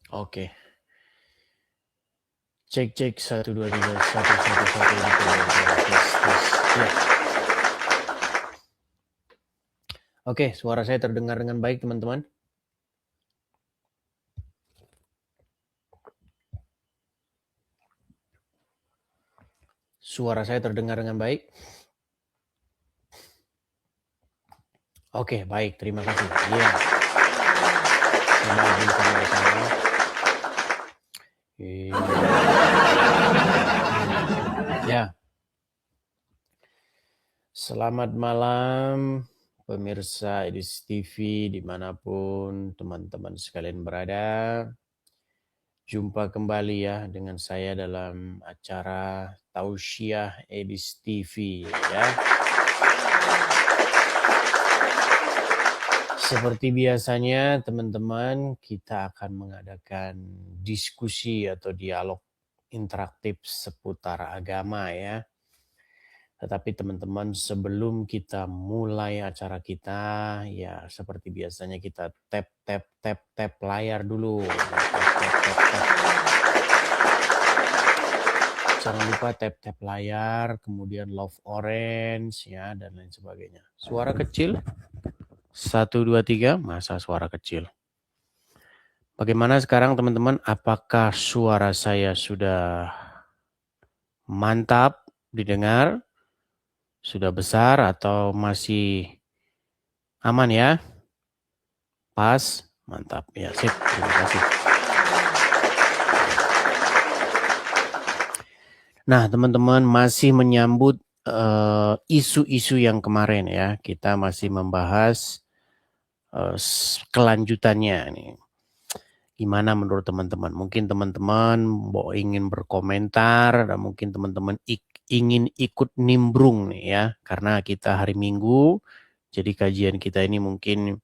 Oke. Cek 1 2 3 1 1 1 tes. Ya. Oke, suara saya terdengar dengan baik teman-teman. Suara saya terdengar dengan baik. Oke, baik, terima kasih. Iya. Coba dulu kamera saya. Ya. Selamat malam pemirsa Edis TV dimanapun teman-teman sekalian berada. Jumpa kembali ya dengan saya dalam acara Tausiah Edis TV ya. Seperti biasanya teman-teman, kita akan mengadakan diskusi atau dialog interaktif seputar agama ya. Tetapi teman-teman, sebelum kita mulai acara kita, ya seperti biasanya kita tap layar dulu. Tap. Jangan lupa tap layar, kemudian love orange ya dan lain sebagainya. Suara kecil? 1, 2, 3, masa suara kecil. Bagaimana sekarang teman-teman? Apakah suara saya sudah mantap didengar? Sudah besar atau masih aman ya? Pas? Mantap. Ya, sip. Terima kasih. Nah, teman-teman masih menyambut isu-isu yang kemarin ya. Kita masih membahas kelanjutannya nih. Gimana menurut teman-teman? Mungkin teman-teman ingin berkomentar dan mungkin teman-teman ingin ikut nimbrung nih ya. Karena kita hari Minggu, jadi kajian kita ini mungkin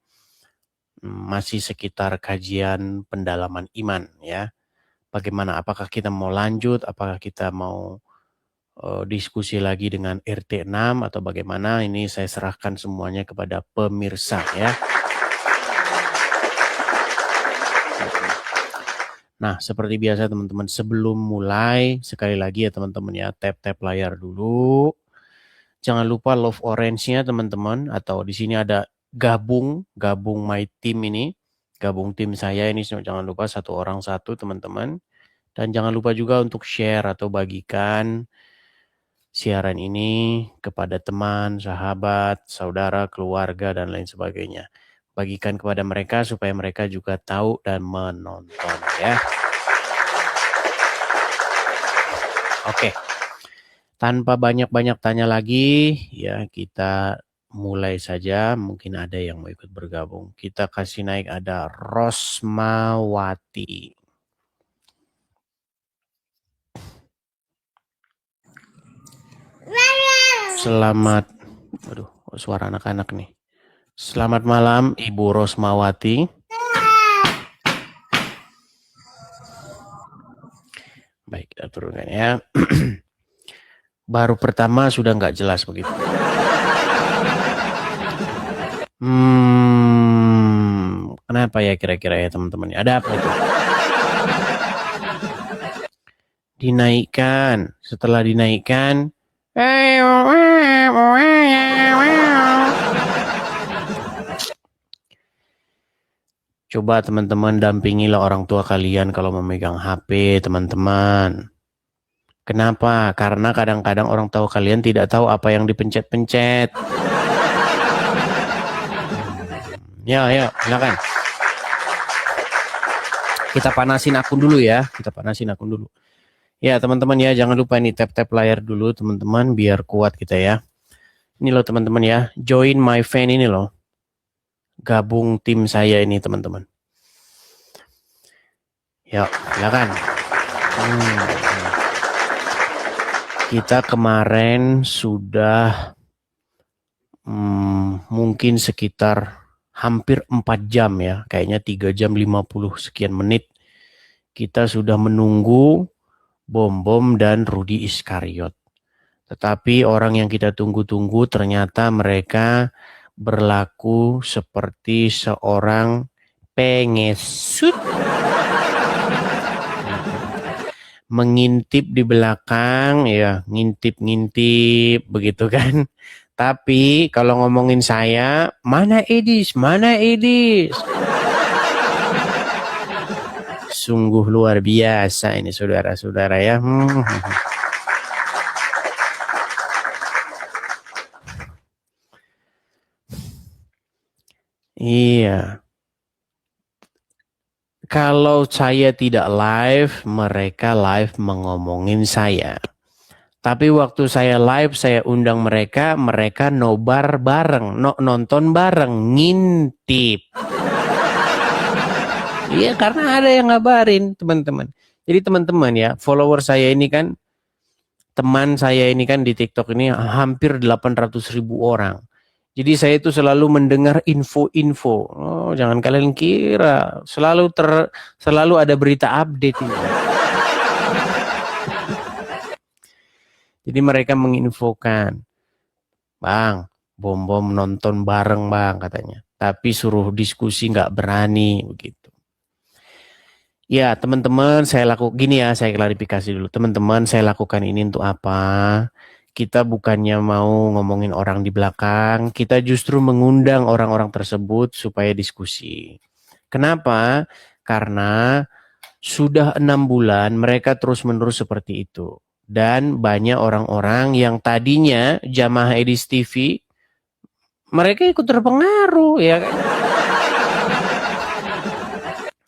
masih sekitar kajian pendalaman iman ya. Bagaimana? Apakah kita mau lanjut? Apakah kita mau diskusi lagi dengan RT 6 atau bagaimana? Ini saya serahkan semuanya kepada pemirsa ya. Nah, seperti biasa teman-teman, sebelum mulai, sekali lagi ya teman-teman ya, tap layar dulu. Jangan lupa love orange-nya teman-teman, atau di sini ada gabung my team ini, gabung tim saya ini, jangan lupa 1 orang 1 teman-teman. Dan jangan lupa juga untuk share atau bagikan siaran ini kepada teman, sahabat, saudara, keluarga, dan lain sebagainya. Bagikan kepada mereka supaya mereka juga tahu dan menonton ya. Oke. Tanpa banyak-banyak tanya lagi, ya kita mulai saja. Mungkin ada yang mau ikut bergabung. Kita kasih naik ada Rosmawati. Selamat, aduh, suara anak-anak nih. Selamat malam Ibu Rosmawati. Baik, kita turunkan ya. Baru pertama sudah nggak jelas begitu. Kenapa ya kira-kira ya teman-teman? Ada apa itu? Dinaikkan. Setelah dinaikkan, coba teman-teman dampingilah orang tua kalian kalau memegang HP, teman-teman. Kenapa? Karena kadang-kadang orang tua kalian tidak tahu apa yang dipencet-pencet. Ya, silakan. Kita panasin akun dulu ya. Ya, teman-teman ya, jangan lupa ini tap layar dulu, teman-teman, biar kuat kita ya. Ini loh teman-teman ya, join my fan ini loh. Gabung tim saya ini teman-teman. Ya, silakan. Kita kemarin sudah mungkin sekitar hampir 4 jam ya, kayaknya 3 jam 50 sekian menit. Kita sudah menunggu Bom dan Rudi Iskariot. Tetapi orang yang kita tunggu-tunggu ternyata mereka berlaku seperti seorang pengesut. mengintip di belakang, ya ngintip-ngintip begitu kan. Tapi kalau ngomongin saya, mana Edis, mana Edis? Sungguh luar biasa ini saudara-saudara ya. Iya. Kalau saya tidak live, mereka live mengomongin saya. Tapi waktu saya live, saya undang mereka, mereka nobar bareng, nonton bareng, ngintip. Iya, karena ada yang ngabarin, teman-teman. Jadi teman-teman ya, follower saya ini kan, teman saya ini kan di TikTok ini hampir 800.000 orang. Jadi saya itu selalu mendengar info-info. Oh, jangan kalian kira, selalu ada berita update ini. Jadi mereka menginfokan, Bang, bom nonton bareng Bang katanya. Tapi suruh diskusi nggak berani begitu. Ya teman-teman, saya klarifikasi dulu. Teman-teman, saya lakukan ini untuk apa? Kita bukannya mau ngomongin orang di belakang, kita justru mengundang orang-orang tersebut supaya diskusi. Kenapa? Karena sudah 6 bulan mereka terus-menerus seperti itu. Dan banyak orang-orang yang tadinya jamaah Edis TV, mereka ikut terpengaruh ya kan.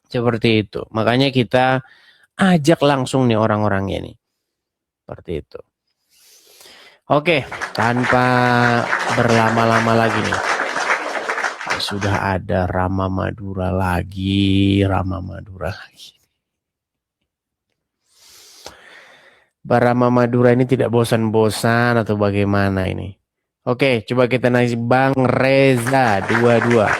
Seperti itu. Makanya kita ajak langsung nih orang-orangnya nih. Seperti itu. Oke, tanpa berlama-lama lagi nih. Sudah ada Rama Madura lagi. Rama Madura ini tidak bosan-bosan atau bagaimana ini? Oke, coba kita naik Bang Reza 22.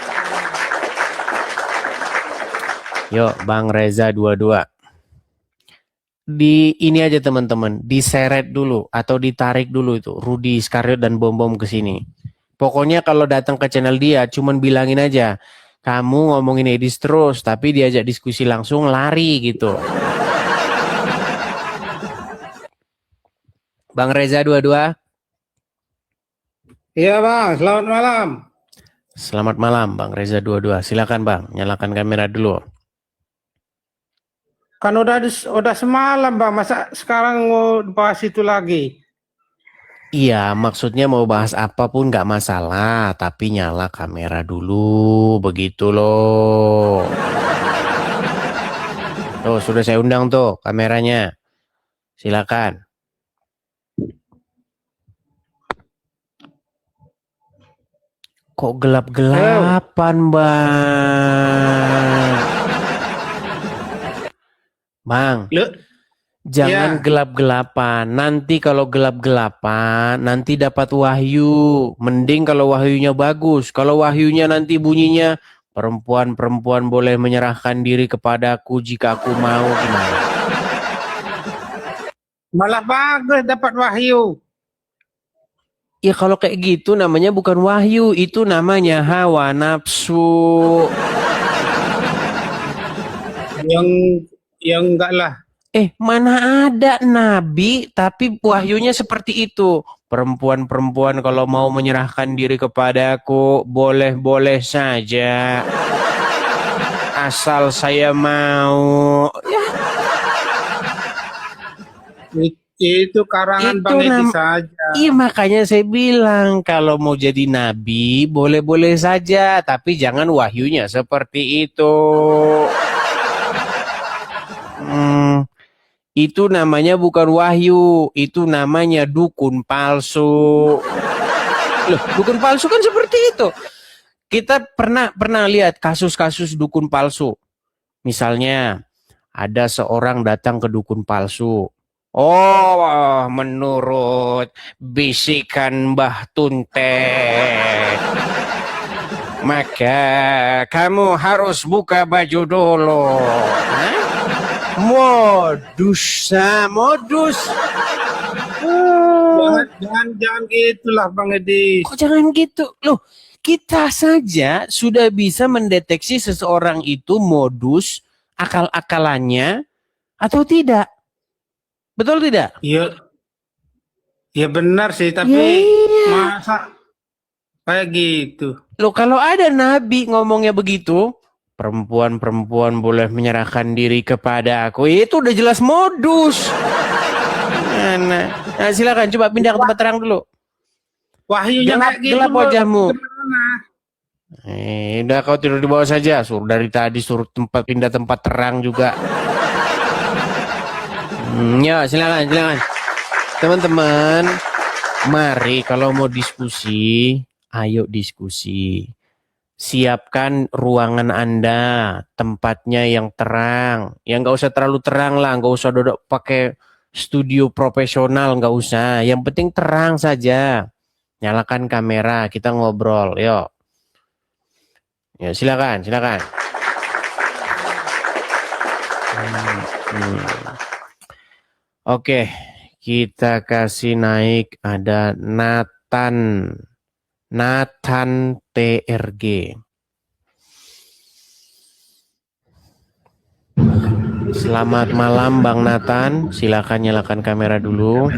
Yuk, Bang Reza 22. Di ini aja teman-teman, diseret dulu atau ditarik dulu itu Rudy Iskariot dan Bom ke sini. Pokoknya kalau datang ke channel dia, cuman bilangin aja, kamu ngomongin Edis terus, tapi diajak diskusi langsung lari gitu. Bang Reza 22. Iya Bang, selamat malam. Selamat malam Bang Reza 22. Silakan Bang, nyalakan kamera dulu. Kan udah semalam Bang, masa sekarang mau bahas itu lagi? Iya, maksudnya mau bahas apapun nggak masalah, tapi nyala kamera dulu, begitu loh. Tuh, sudah saya undang tuh kameranya. Silakan. Kok gelap-gelapan, Bang? Bang, jangan gelap-gelapan. Nanti kalau gelap-gelapan, nanti dapat wahyu. Mending kalau wahyunya bagus. Kalau wahyunya nanti bunyinya, perempuan-perempuan boleh menyerahkan diri kepadaku jika aku mau, gimana? Malah bagus dapat wahyu. Ya kalau kayak gitu namanya bukan wahyu, itu namanya hawa nafsu. Yang enggak lah. Mana ada nabi tapi wahyunya seperti itu. Perempuan-perempuan kalau mau menyerahkan diri kepadaku, boleh-boleh saja. Asal saya mau. Ya. Itu karangan Bang Edi saja. Iya makanya saya bilang kalau mau jadi nabi boleh-boleh saja, tapi jangan wahyunya seperti itu. Itu namanya bukan wahyu, itu namanya dukun palsu. Loh, dukun palsu kan seperti itu. Kita pernah lihat kasus-kasus dukun palsu. Misalnya ada seorang datang ke dukun palsu. Oh, menurut bisikan Mbah Tuntet, maka kamu harus buka baju dulu. Modus. Jangan gitulah Bang Edi. Kok jangan gitu? Loh, kita saja sudah bisa mendeteksi seseorang itu modus akal-akalannya atau tidak. Betul tidak? Iya, ya benar sih, Ya, tapi iya. masa kayak gitu? Loh, kalau ada nabi ngomongnya begitu, perempuan-perempuan boleh menyerahkan diri kepada aku. Itu udah jelas modus. Mana? Nah, silakan coba pindah ke tempat terang dulu. Wahyunya Gelap, kayak gitu gelap wajahmu. gimana? Udah kau tidur di bawah saja. Suruh dari tadi suruh pindah tempat terang juga. Ya, silakan, silakan. Teman-teman, mari kalau mau diskusi, ayo diskusi. Siapkan ruangan Anda, tempatnya yang terang. Ya nggak usah terlalu terang lah, nggak usah duduk pakai studio profesional, nggak usah. Yang penting terang saja. Nyalakan kamera, kita ngobrol. Yuk, ya silakan, silakan. Hmm. Oke, kita kasih naik ada Nathan. Nathan TRG. Selamat malam Bang Nathan. Silakan nyalakan kamera dulu.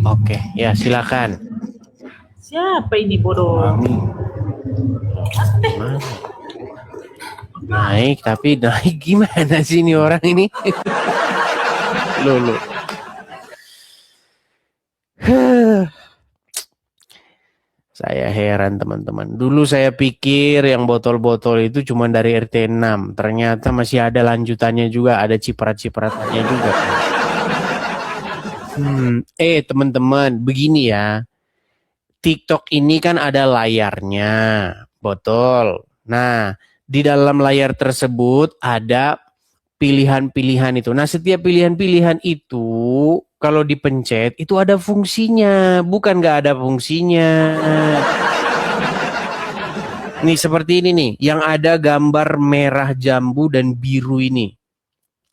Oke, ya silakan. Siapa ini bodoh? Mana? Naik, tapi naik gimana sih ini orang ini? Loh. Saya heran teman-teman. Dulu saya pikir yang botol-botol itu cuma dari RT 6. Ternyata masih ada lanjutannya juga, ada ciprat-cipratannya juga. Teman-teman, begini ya. TikTok ini kan ada layarnya, botol. Nah, di dalam layar tersebut ada pilihan-pilihan itu. Nah, setiap pilihan-pilihan itu kalau dipencet itu ada fungsinya, bukan nggak ada fungsinya. Nih seperti ini nih, yang ada gambar merah jambu dan biru ini.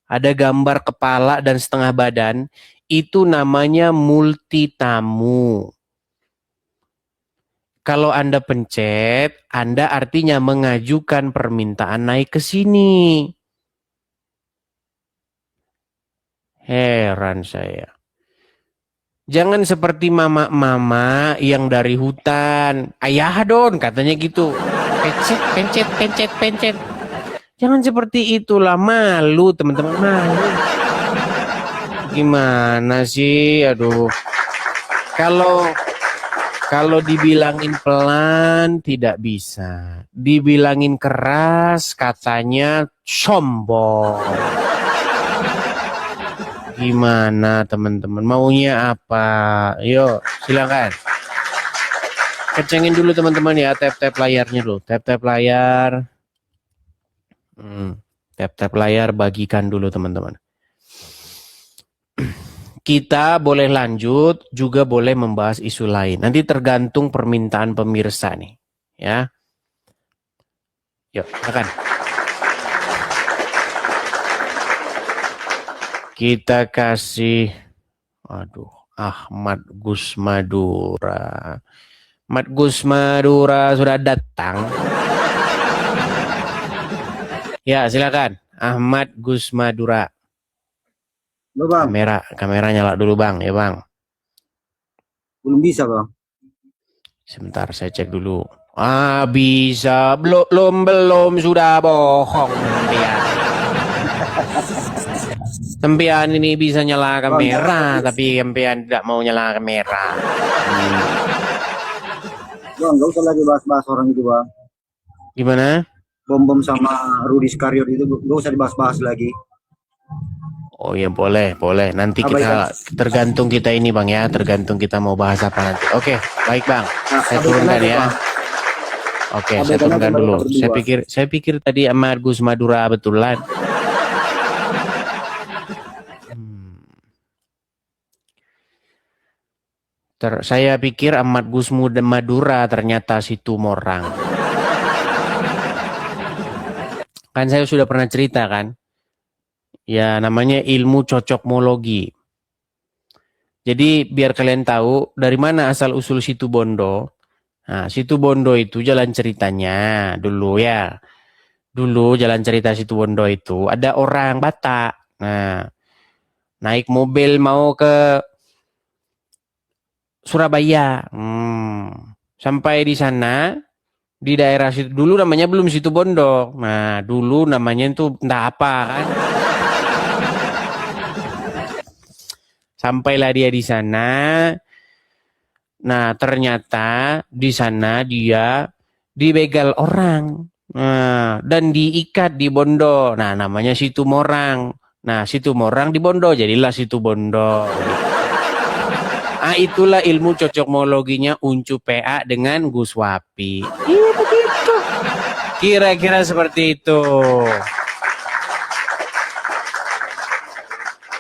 Ada gambar kepala dan setengah badan, itu namanya multitamu. Kalau Anda pencet, Anda artinya mengajukan permintaan naik ke sini. Heran saya. Jangan seperti mama-mama yang dari hutan. Ayah don, katanya gitu. Pencet, pencet, pencet, pencet. Jangan seperti itulah, malu teman-teman, malu. Gimana sih, aduh. Kalau dibilangin pelan tidak bisa. Dibilangin keras katanya sombong. Gimana teman-teman? Maunya apa? Yuk, silakan. Kencengin dulu teman-teman ya, tap-tap layarnya dulu. Tap-tap layar. Tap-tap layar, bagikan dulu teman-teman. Kita boleh lanjut, juga boleh membahas isu lain. Nanti tergantung permintaan pemirsa nih. Ya. Yuk, silakan. Kita kasih, Ahmad Gus Madura. Ahmad Gus Madura sudah datang. Ya, silakan. Ahmad Gus Madura. Halo bang, Kamera nyala dulu bang, ya bang. belum bisa bang. Sebentar, saya cek dulu. Bisa. Belum sudah bohong. Tempian ini bisa nyala kamera, tapi tempian tidak mau nyala kamera. Bang, gak usah lagi bahas-bahas orang itu bang. Gimana? Bom sama Rudi Skariot itu gak usah dibahas-bahas lagi. Oh ya boleh. Nanti kita tergantung kita ini bang ya, tergantung kita mau bahas apa nanti. Oke, baik bang. Saya turunkan ya. Oke, saya turunkan dulu. Saya pikir tadi Ahmad Gus Madura betulan. Saya pikir Ahmad Gus Madura, ternyata si Tumorang. Kan saya sudah pernah cerita kan. Ya namanya ilmu cocokmologi. Jadi biar kalian tahu dari mana asal usul Situ Bondo. Nah, Situ Bondo itu jalan ceritanya dulu ya. Dulu jalan cerita Situbondo itu ada orang Batak. Nah, naik mobil mau ke Surabaya. Sampai di sana, di daerah situ dulu namanya belum Situbondo. Nah, dulu namanya itu entah apa kan. Sampailah dia di sana. Nah, ternyata di sana dia dibegal orang. Nah, dan diikat di Bondo. Nah, namanya Situmorang. Nah, Situmorang di Bondo, jadilah Situbondo. Ah, itulah ilmu cocokmologinya Uncu PA dengan Gus Wapi. Iya begitu. Kira-kira seperti itu.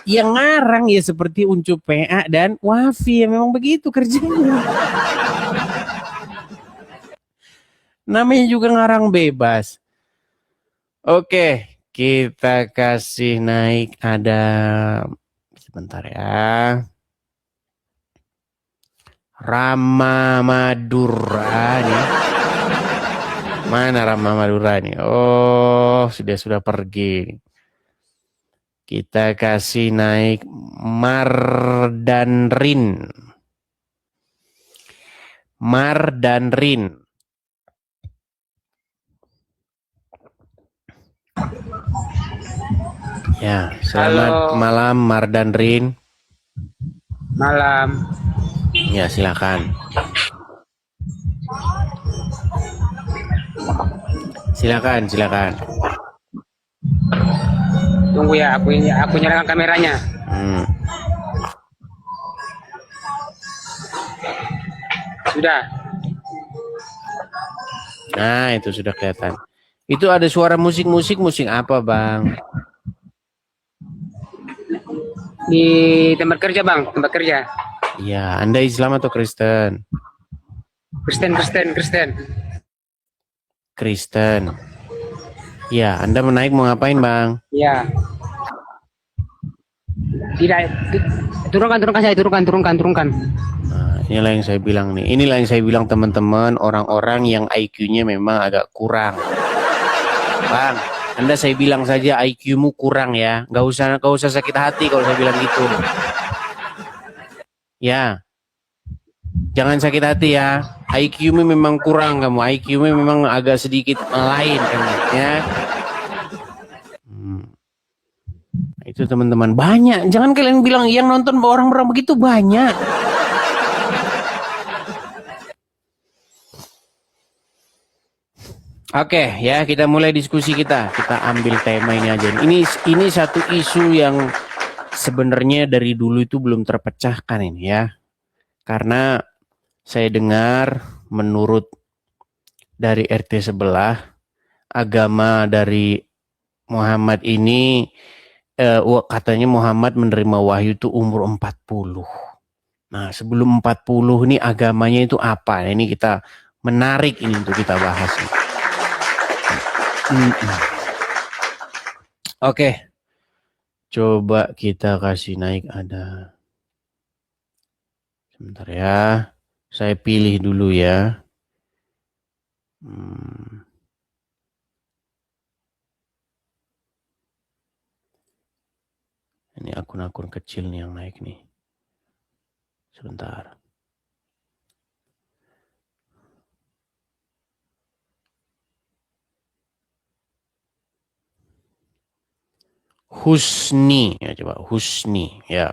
Yang ngarang ya seperti Uncu PA dan Wafi, ya memang begitu kerjanya. Namanya juga ngarang bebas. Oke, kita kasih naik ada sebentar ya. Rama Madura nih. Mana Rama Madura nih? Oh, sudah pergi. Kita kasih naik Mardanrin. Mardanrin. Ya, selamat malam Mardanrin. Malam. Ya, silakan. Silakan. Tunggu ya, aku nyalakan kameranya. Sudah. Nah, itu sudah kelihatan. Itu ada suara musik apa, Bang? Di tempat kerja, Bang, tempat kerja. Iya, Anda Islam atau Kristen? Kristen. Ya, Anda menaik mau ngapain, Bang? Iya. Tidak, turunkan. Nah, inilah yang saya bilang nih. Inilah yang saya bilang teman-teman, orang-orang yang IQ-nya memang agak kurang. Bang, Anda saya bilang saja IQ-mu kurang ya. Gak usah sakit hati kalau saya bilang gitu. Ya. Jangan sakit hati ya. IQ-mu memang kurang kamu. IQ-mu memang agak sedikit lain kamu ya. Itu teman-teman banyak. Jangan kalian bilang yang nonton orang-orang begitu banyak. Oke, ya kita mulai diskusi kita. Kita ambil tema ini aja. Ini satu isu yang sebenarnya dari dulu itu belum terpecahkan ini ya. Karena saya dengar menurut dari RT sebelah agama dari Muhammad ini katanya Muhammad menerima wahyu itu umur 40. Nah, sebelum 40 ini agamanya itu apa? Nah, ini kita menarik ini untuk kita bahas. Oke. Coba kita kasih naik ada. Sebentar ya. Saya pilih dulu ya. Ini akun-akun kecil nih yang naik nih. Sebentar. Husni ya, coba Husni ya.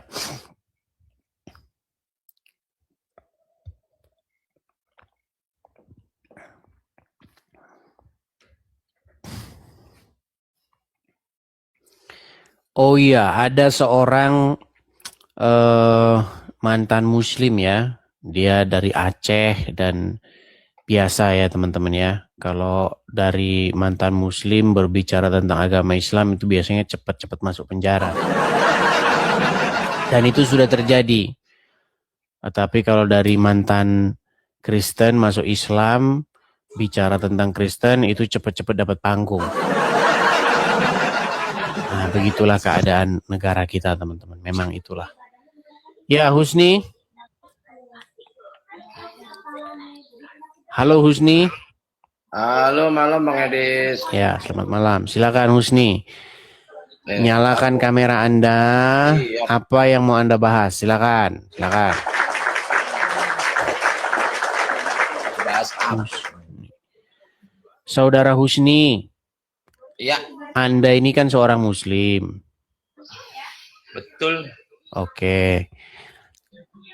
Oh iya, ada seorang mantan muslim ya. Dia dari Aceh dan biasa ya teman-teman ya. Kalau dari mantan muslim berbicara tentang agama Islam itu biasanya cepat-cepat masuk penjara. Dan itu sudah terjadi. Tapi kalau dari mantan Kristen masuk Islam, bicara tentang Kristen itu cepat-cepat dapat panggung. Nah, begitulah keadaan negara kita, teman-teman. Memang itulah. Ya, Husni. Halo, Husni. Halo malam Bang Edis. Ya, selamat malam. Silakan Husni. Nyalakan Aku- kamera Anda. Iya. Apa yang mau Anda bahas? Silakan. Silakan. Bahas apa? Saudara Husni, Iya, Anda ini kan seorang Muslim. betul. Oke.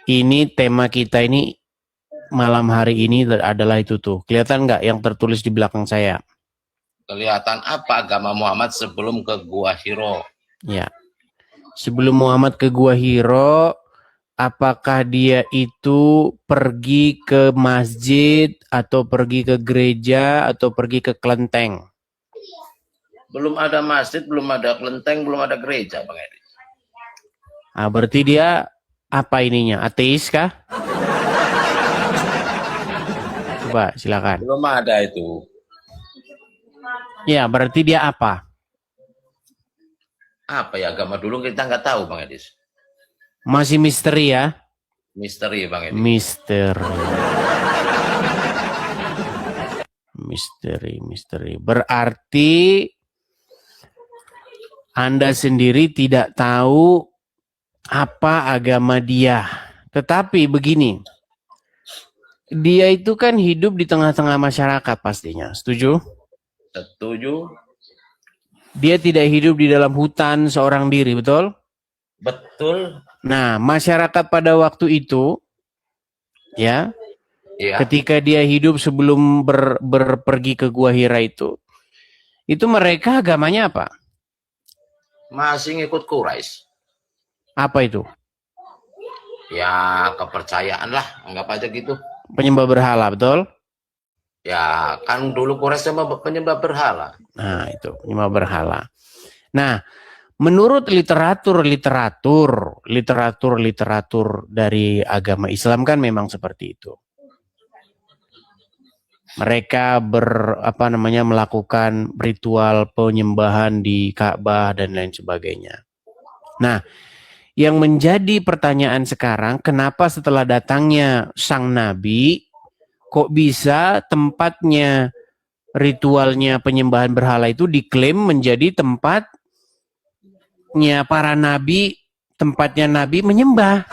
Ini tema kita ini malam hari ini adalah itu tuh. Kelihatan nggak yang tertulis di belakang saya? Kelihatan apa agama Muhammad sebelum ke Gua Hiro? Ya. Sebelum Muhammad ke Gua Hiro, apakah dia itu pergi ke masjid atau pergi ke gereja atau pergi ke kelenteng? Belum ada masjid, belum ada kelenteng, belum ada gereja Bang Edis. Ah, berarti dia apa ininya? Ateis kah? Coba silakan. Belum ada itu. Ya, berarti dia apa? Apa ya agama dulu kita nggak tahu Bang Edis. Masih misteri ya? Misteri Bang Edis. Misteri. Misteri. Berarti Anda sendiri tidak tahu apa agama dia. Tetapi begini, dia itu kan hidup di tengah-tengah masyarakat pastinya. Setuju? Setuju? Dia tidak hidup di dalam hutan seorang diri, betul? Betul. Nah, masyarakat pada waktu itu, ya, Iya. ketika dia hidup sebelum berpergi ke Gua Hira itu mereka agamanya apa? Masih ngikut Quraisy. Apa itu? Ya kepercayaan lah, anggap aja gitu. Penyembah berhala, betul? Ya kan dulu Quraisy sama penyembah berhala. Nah, itu penyembah berhala. Nah, menurut literatur dari agama Islam kan memang seperti itu. Mereka melakukan ritual penyembahan di Ka'bah dan lain sebagainya. Nah, yang menjadi pertanyaan sekarang, kenapa setelah datangnya sang nabi kok bisa tempatnya ritualnya penyembahan berhala itu diklaim menjadi tempatnya para nabi, tempatnya nabi menyembah?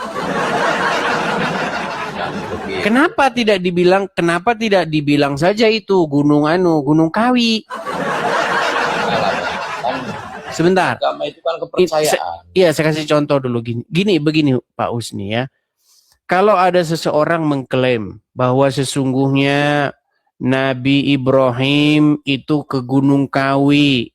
Kenapa tidak dibilang saja itu Gunung Kawi? Sebentar. Agama itu kan kepercayaan. Iya, saya kasih contoh dulu begini Pak Husni ya. Kalau ada seseorang mengklaim bahwa sesungguhnya Nabi Ibrahim itu ke Gunung Kawi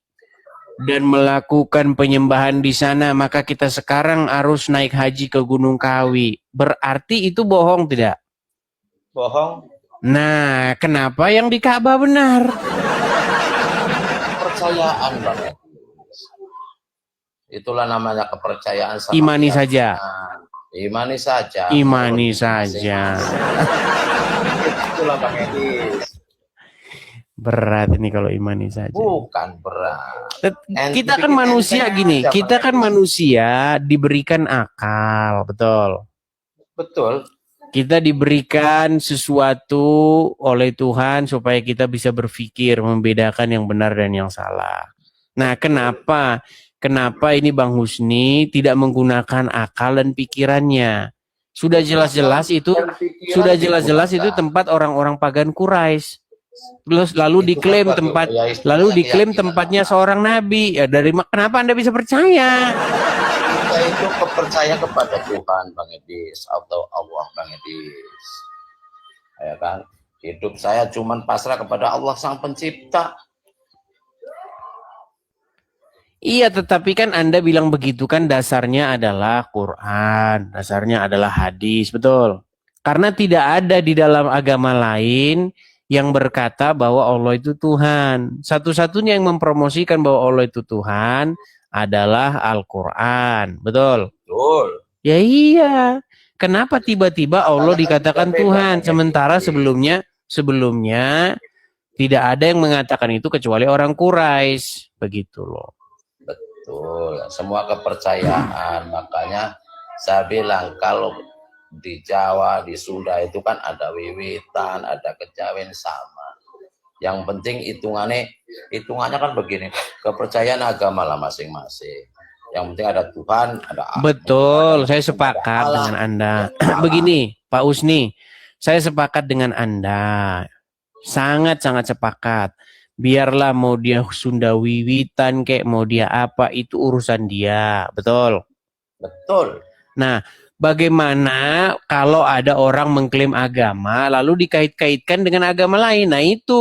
dan melakukan penyembahan di sana, maka kita sekarang harus naik haji ke Gunung Kawi. Berarti itu bohong tidak? Bohong. Nah, kenapa yang di Ka'bah benar? Kepercayaan banget. Itulah namanya kepercayaan sama Imani keyakinan. saja. Imani saja. Imani saja. Itulah Bang Edis. Berat ini kalau imani saja. Bukan berat. Kita kan manusia gini, kita kan manusia diberikan akal, betul? Betul. Kita diberikan sesuatu oleh Tuhan supaya kita bisa berpikir, membedakan yang benar dan yang salah. Nah, kenapa ini Bang Husni tidak menggunakan akal dan pikirannya? Sudah jelas-jelas itu tempat orang-orang pagan Quraisy. Lalu diklaim tempatnya seorang nabi. Ya kenapa Anda bisa percaya? Kita itu percaya kepada Tuhan Bang Edis atau Allah Bang Edis. Ya kan? Hidup saya cuman pasrah kepada Allah Sang Pencipta. Iya, tetapi kan Anda bilang begitu kan dasarnya adalah Quran, dasarnya adalah hadis, betul? Karena tidak ada di dalam agama lain yang berkata bahwa Allah itu Tuhan. Satu-satunya yang mempromosikan bahwa Allah itu Tuhan adalah Al-Quran, betul? Betul. Ya iya. Kenapa tiba-tiba Allah dikatakan Tuhan, sementara sebelumnya tidak ada yang mengatakan itu kecuali orang Quraisy, begitu loh. Betul, semua kepercayaan. Makanya saya bilang kalau di Jawa, di Sunda itu kan ada wiwitan, ada kejawen sama. Yang penting hitungannya kan begini, kepercayaan agama lah masing-masing. Yang penting ada Tuhan, ada Allah. Betul, saya sepakat dengan Anda. Begini, Pak Usni, saya sepakat dengan Anda. Sangat-sangat sepakat. Biarlah mau dia Sunda Wiwitan kayak mau dia apa, itu urusan dia. Betul. Betul. Nah, bagaimana kalau ada orang mengklaim agama lalu dikait-kaitkan dengan agama lain? Nah, itu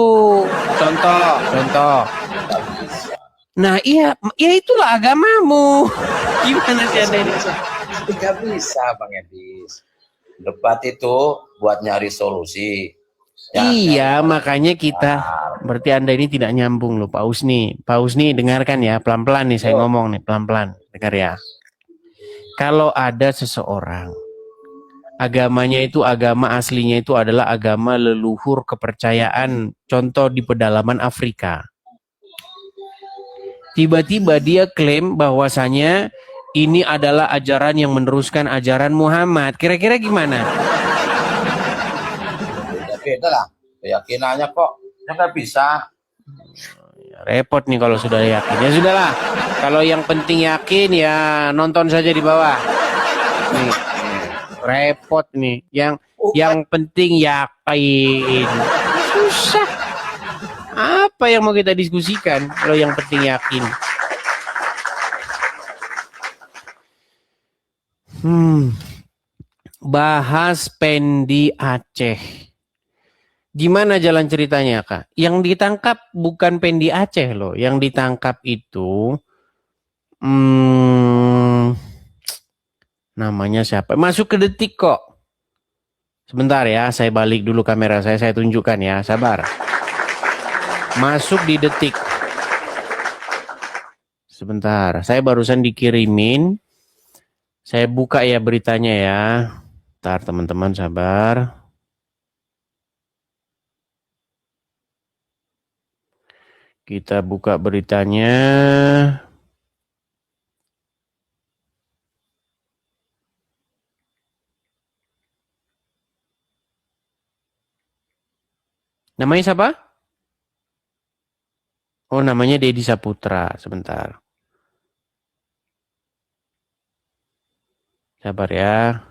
contoh. Nah, iya itulah agamamu. Gimana sih Anda ini? Tidak bisa, Bang Edis. Debat itu buat nyari solusi. Iya, makanya kita berarti Anda ini tidak nyambung loh, Pak Usni. Pak Usni dengarkan ya, pelan-pelan nih saya ngomong nih, pelan-pelan. Dengar ya. Kalau ada seseorang agamanya itu agama aslinya itu adalah agama leluhur kepercayaan, contoh di pedalaman Afrika. Tiba-tiba dia klaim bahwasanya ini adalah ajaran yang meneruskan ajaran Muhammad. Kira-kira gimana? Beda lah, keyakinannya kok. Ya nggak bisa. Repot nih kalau sudah yakin. Ya sudahlah. Kalau yang penting yakin ya nonton saja di bawah. Nih, repot nih. Yang penting yakin. Susah. Apa yang mau kita diskusikan kalau yang penting yakin? Bahas Pendi Aceh. Gimana jalan ceritanya, Kak? Yang ditangkap bukan Pendi Aceh loh. Yang ditangkap itu namanya siapa? Masuk ke Detik kok. Sebentar ya, saya balik dulu kamera saya tunjukkan ya, sabar. Masuk di Detik. Sebentar, saya barusan dikirimin. Saya buka ya beritanya ya. Ntar teman-teman sabar. Kita buka beritanya. Namanya siapa? Oh, namanya Deddy Saputra. Sebentar. Sabar ya.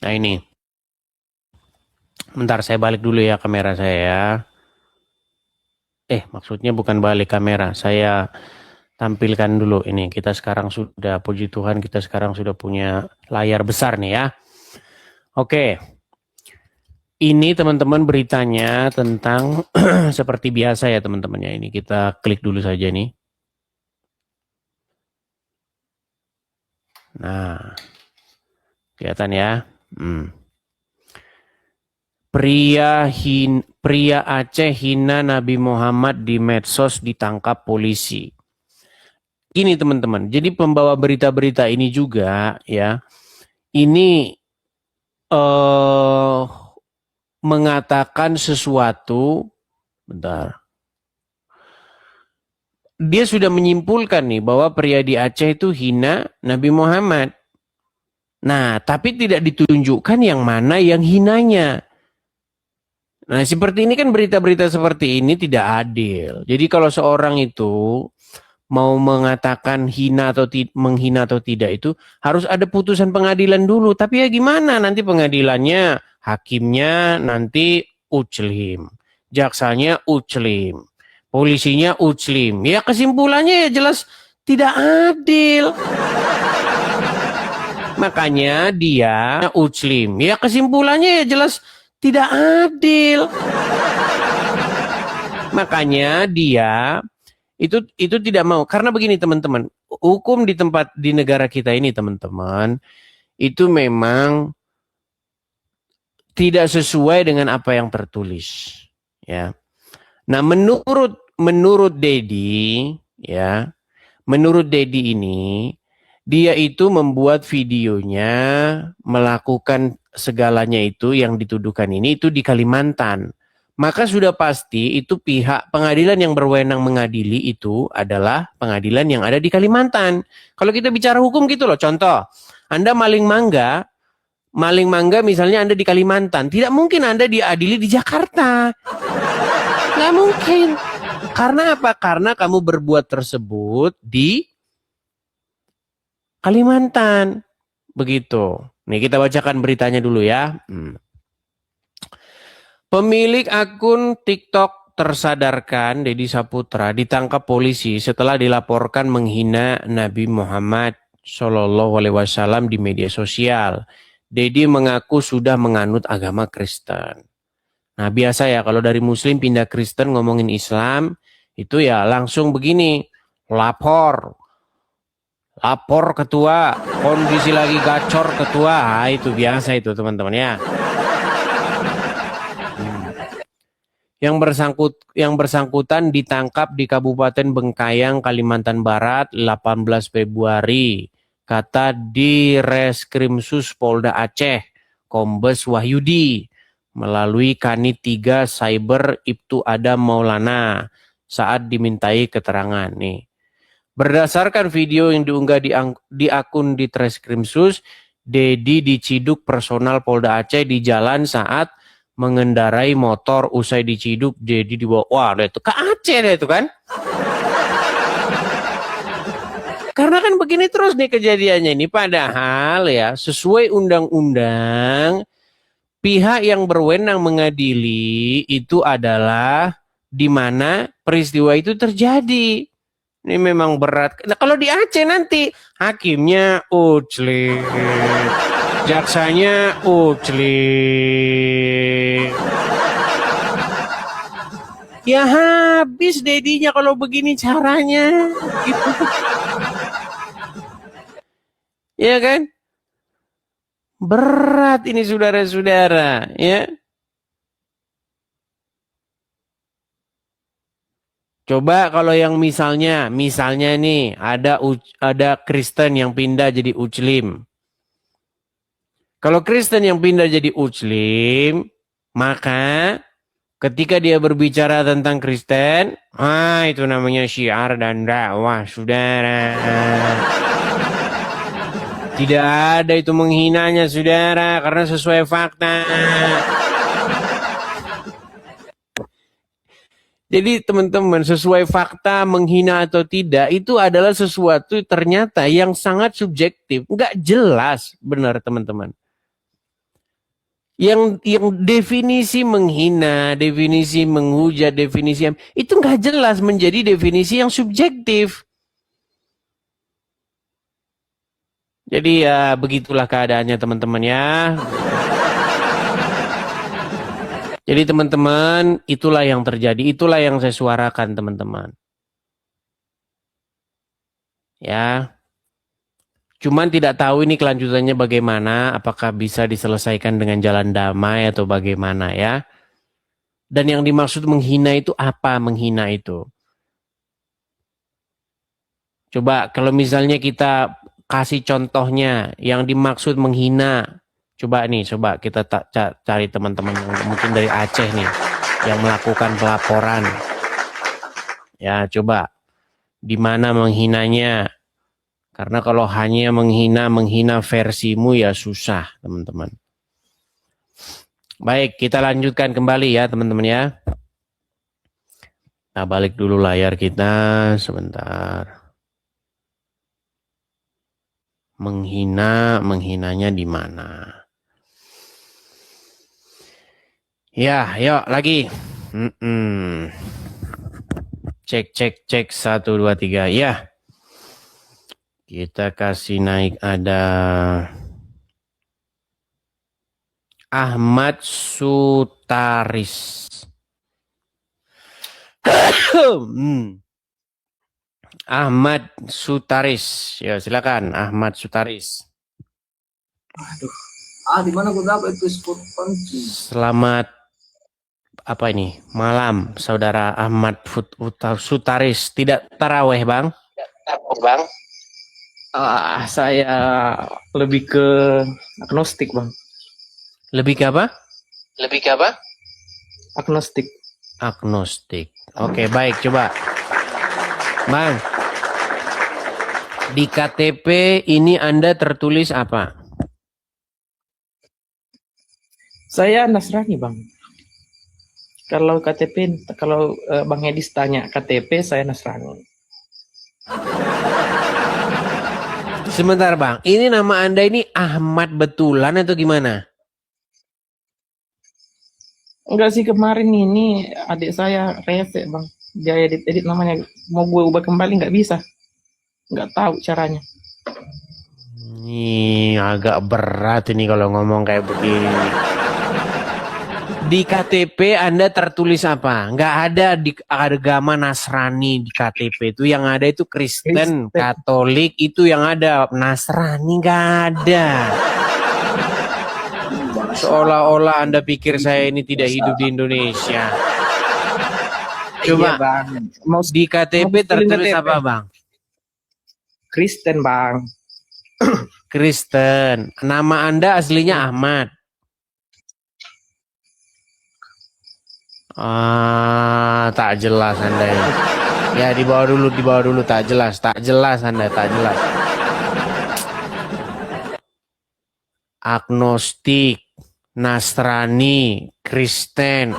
Nah ini. Bentar saya balik dulu ya kamera saya ya. Maksudnya bukan balik kamera. Saya tampilkan dulu ini. Kita sekarang sudah, puji Tuhan, kita sekarang sudah punya layar besar nih ya. Oke. Ini teman-teman beritanya tentang seperti biasa ya teman-teman ya. Ini kita klik dulu saja nih. Nah. Kelihatan ya. Pria Aceh hina Nabi Muhammad di medsos ditangkap polisi. Ini teman-teman, jadi pembawa berita-berita ini juga ya, ini mengatakan sesuatu, bentar. Dia sudah menyimpulkan nih bahwa pria di Aceh itu hina Nabi Muhammad. Nah, tapi tidak ditunjukkan yang mana yang hinanya. Nah, seperti ini kan berita-berita seperti ini tidak adil. Jadi kalau seorang itu mau mengatakan hina atau menghina atau tidak itu harus ada putusan pengadilan dulu. Tapi ya gimana nanti pengadilannya, hakimnya nanti uclim, jaksanya uclim, polisinya uclim. Ya kesimpulannya ya jelas tidak adil. Makanya dia uclim. Ya kesimpulannya ya jelas tidak adil. Makanya dia itu tidak mau. Karena begini teman-teman, hukum di negara kita ini teman-teman, itu memang tidak sesuai dengan apa yang tertulis. Ya. Nah menurut Deddy, ya, menurut Deddy ini, dia itu membuat videonya, melakukan segalanya itu yang dituduhkan ini itu di Kalimantan. maka sudah pasti itu pihak pengadilan yang berwenang mengadili itu adalah pengadilan yang ada di Kalimantan. Kalau kita bicara hukum gitu loh, contoh, Anda maling mangga misalnya Anda di Kalimantan, tidak mungkin Anda diadili di Jakarta. Nggak mungkin. Karena apa? Karena kamu berbuat tersebut di Kalimantan. Begitu. Nih kita bacakan beritanya dulu ya. Pemilik akun TikTok tersadarkan Deddy Saputra ditangkap polisi setelah dilaporkan menghina Nabi Muhammad SAW di media sosial. Deddy mengaku sudah menganut agama Kristen. Nah biasa ya kalau dari Muslim pindah Kristen ngomongin Islam itu ya langsung begini, lapor ketua, kondisi lagi gacor ketua, nah, itu biasa itu teman-teman ya. Yang bersangkutan ditangkap di Kabupaten Bengkayang, Kalimantan Barat 18 Februari. Kata Direskrimsus Polda Aceh, Kombes Wahyudi, melalui Kanit 3 Cyber Ibtu Adam Maulana saat dimintai keterangan nih. Berdasarkan video yang diunggah di akun Ditreskrimsus, Deddy diciduk personal Polda Aceh di jalan saat mengendarai motor. Usai diciduk, Deddy dibawa, wah itu ke Aceh deh itu kan. Karena kan begini terus nih kejadiannya ini, padahal ya sesuai undang-undang pihak yang berwenang mengadili itu adalah di mana peristiwa itu terjadi. Ini memang berat. Nah, kalau di Aceh nanti hakimnya uclit, jaksanya uclit. Ya habis Dedinya kalau begini caranya. Gitu. Ya kan? Berat ini saudara-saudara, ya. Coba kalau yang misalnya nih ada Kristen yang pindah jadi Muslim. Kalau Kristen yang pindah jadi Muslim, maka ketika dia berbicara tentang Kristen, itu namanya syiar dan dakwah, saudara. Tidak ada itu menghinanya, saudara, karena sesuai fakta. Jadi teman-teman, sesuai fakta menghina atau tidak, itu adalah sesuatu ternyata yang sangat subjektif. Nggak jelas, benar teman-teman. Yang definisi menghina, definisi menghujat, definisi itu nggak jelas menjadi definisi yang subjektif. Jadi ya begitulah keadaannya teman-teman ya. Jadi teman-teman, itulah yang terjadi, itulah yang saya suarakan teman-teman. Ya. Cuman tidak tahu ini kelanjutannya bagaimana, apakah bisa diselesaikan dengan jalan damai atau bagaimana ya. Dan yang dimaksud menghina itu apa menghina itu? Coba kalau misalnya kita kasih contohnya yang dimaksud menghina. Coba kita cari teman-teman yang mungkin dari Aceh nih yang melakukan pelaporan. Ya, coba di mana menghinanya? Karena kalau hanya menghina versimu ya susah, teman-teman. Baik, kita lanjutkan kembali ya, teman-teman ya. Nah, balik dulu layar kita sebentar. Menghinanya di mana? Ya, yuk lagi. Cek 1 2 3 ya. Kita kasih naik ada Ahmad Sutaris. Ahmad Sutaris. Ya, silakan Ahmad Sutaris. Aduh. Di mana gue dapat itu spot kunci? Selamat malam, saudara Ahmad Sutaris. Tidak taraweh, Bang? Bang? Saya lebih ke agnostik, Bang. Lebih ke apa? agnostik. Agnostik. Oke, baik, coba. Bang, di KTP ini Anda tertulis apa? Saya Nasrani, Bang. Kalau KTP, kalau Bang Edis tanya KTP, saya Nasrani. Sebentar, Bang. Ini nama Anda ini Ahmad betulan atau gimana? Enggak sih, kemarin ini adik saya rese, Bang. Dia edit namanya. Mau gue ubah kembali nggak bisa. Nggak tahu caranya. Ini agak berat ini kalau ngomong kayak begini. Di KTP Anda tertulis apa? Nggak ada di agama Nasrani di KTP itu. Yang ada itu Kristen, Katolik, itu yang ada. Nasrani nggak ada. Seolah-olah Anda pikir saya ini tidak hidup di Indonesia. Coba, Iya, Bang. Mau di KTP mau tertulis KTP. apa, Bang? Kristen, Bang. Kristen. Nama Anda aslinya Ahmad. Tak jelas Anda ini. Ya, di bawah dulu, tak jelas Anda, tak jelas. Agnostik, Nasrani, Kristen.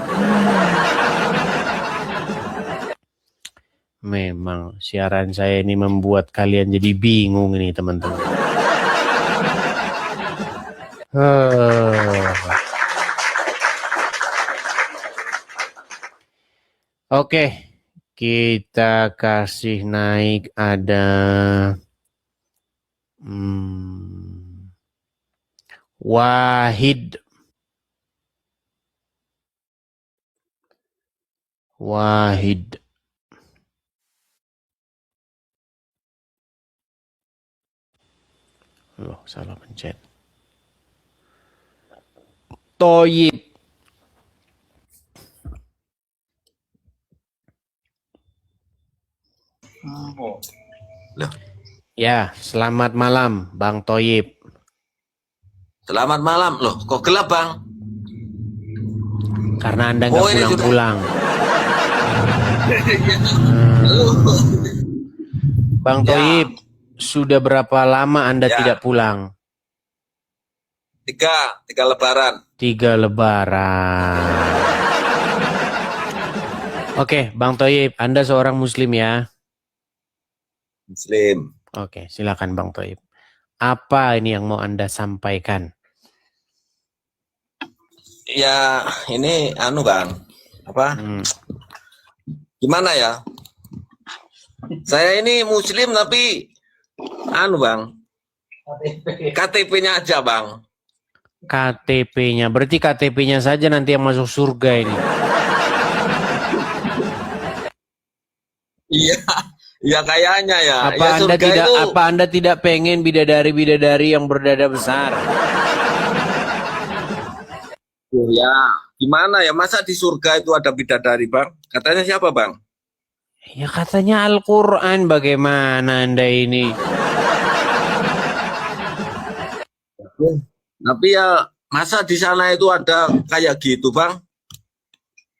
Memang siaran saya ini membuat kalian jadi bingung ini, teman-teman. Oke, kita kasih naik ada Wahid. Loh, salah pencet. Toyib. Loh. Ya, selamat malam Bang Toyib. Selamat malam. Loh, kok gelap, Bang? Karena Anda nggak pulang-pulang. Bang Toyib, sudah berapa lama Anda tidak pulang? 3 lebaran. 3 lebaran. Oke, Bang Toyib, Anda seorang Muslim ya? Muslim. Oke, silakan Bang Toyib. Apa ini yang mau Anda sampaikan? Ya, ini Bang. Apa? Gimana ya? Saya ini Muslim tapi Bang. KTP-nya aja, Bang. KTP-nya, berarti KTP-nya saja nanti yang masuk surga ini. Iya, ya kayaknya ya. Apa Anda tidak pengen bidadari-bidadari yang berdada besar? Ya, gimana ya? Masa di surga itu ada bidadari, Bang? Katanya siapa, Bang? Ya katanya Al-Quran. Bagaimana Anda ini? Tapi ya, masa di sana itu ada kayak gitu, Bang?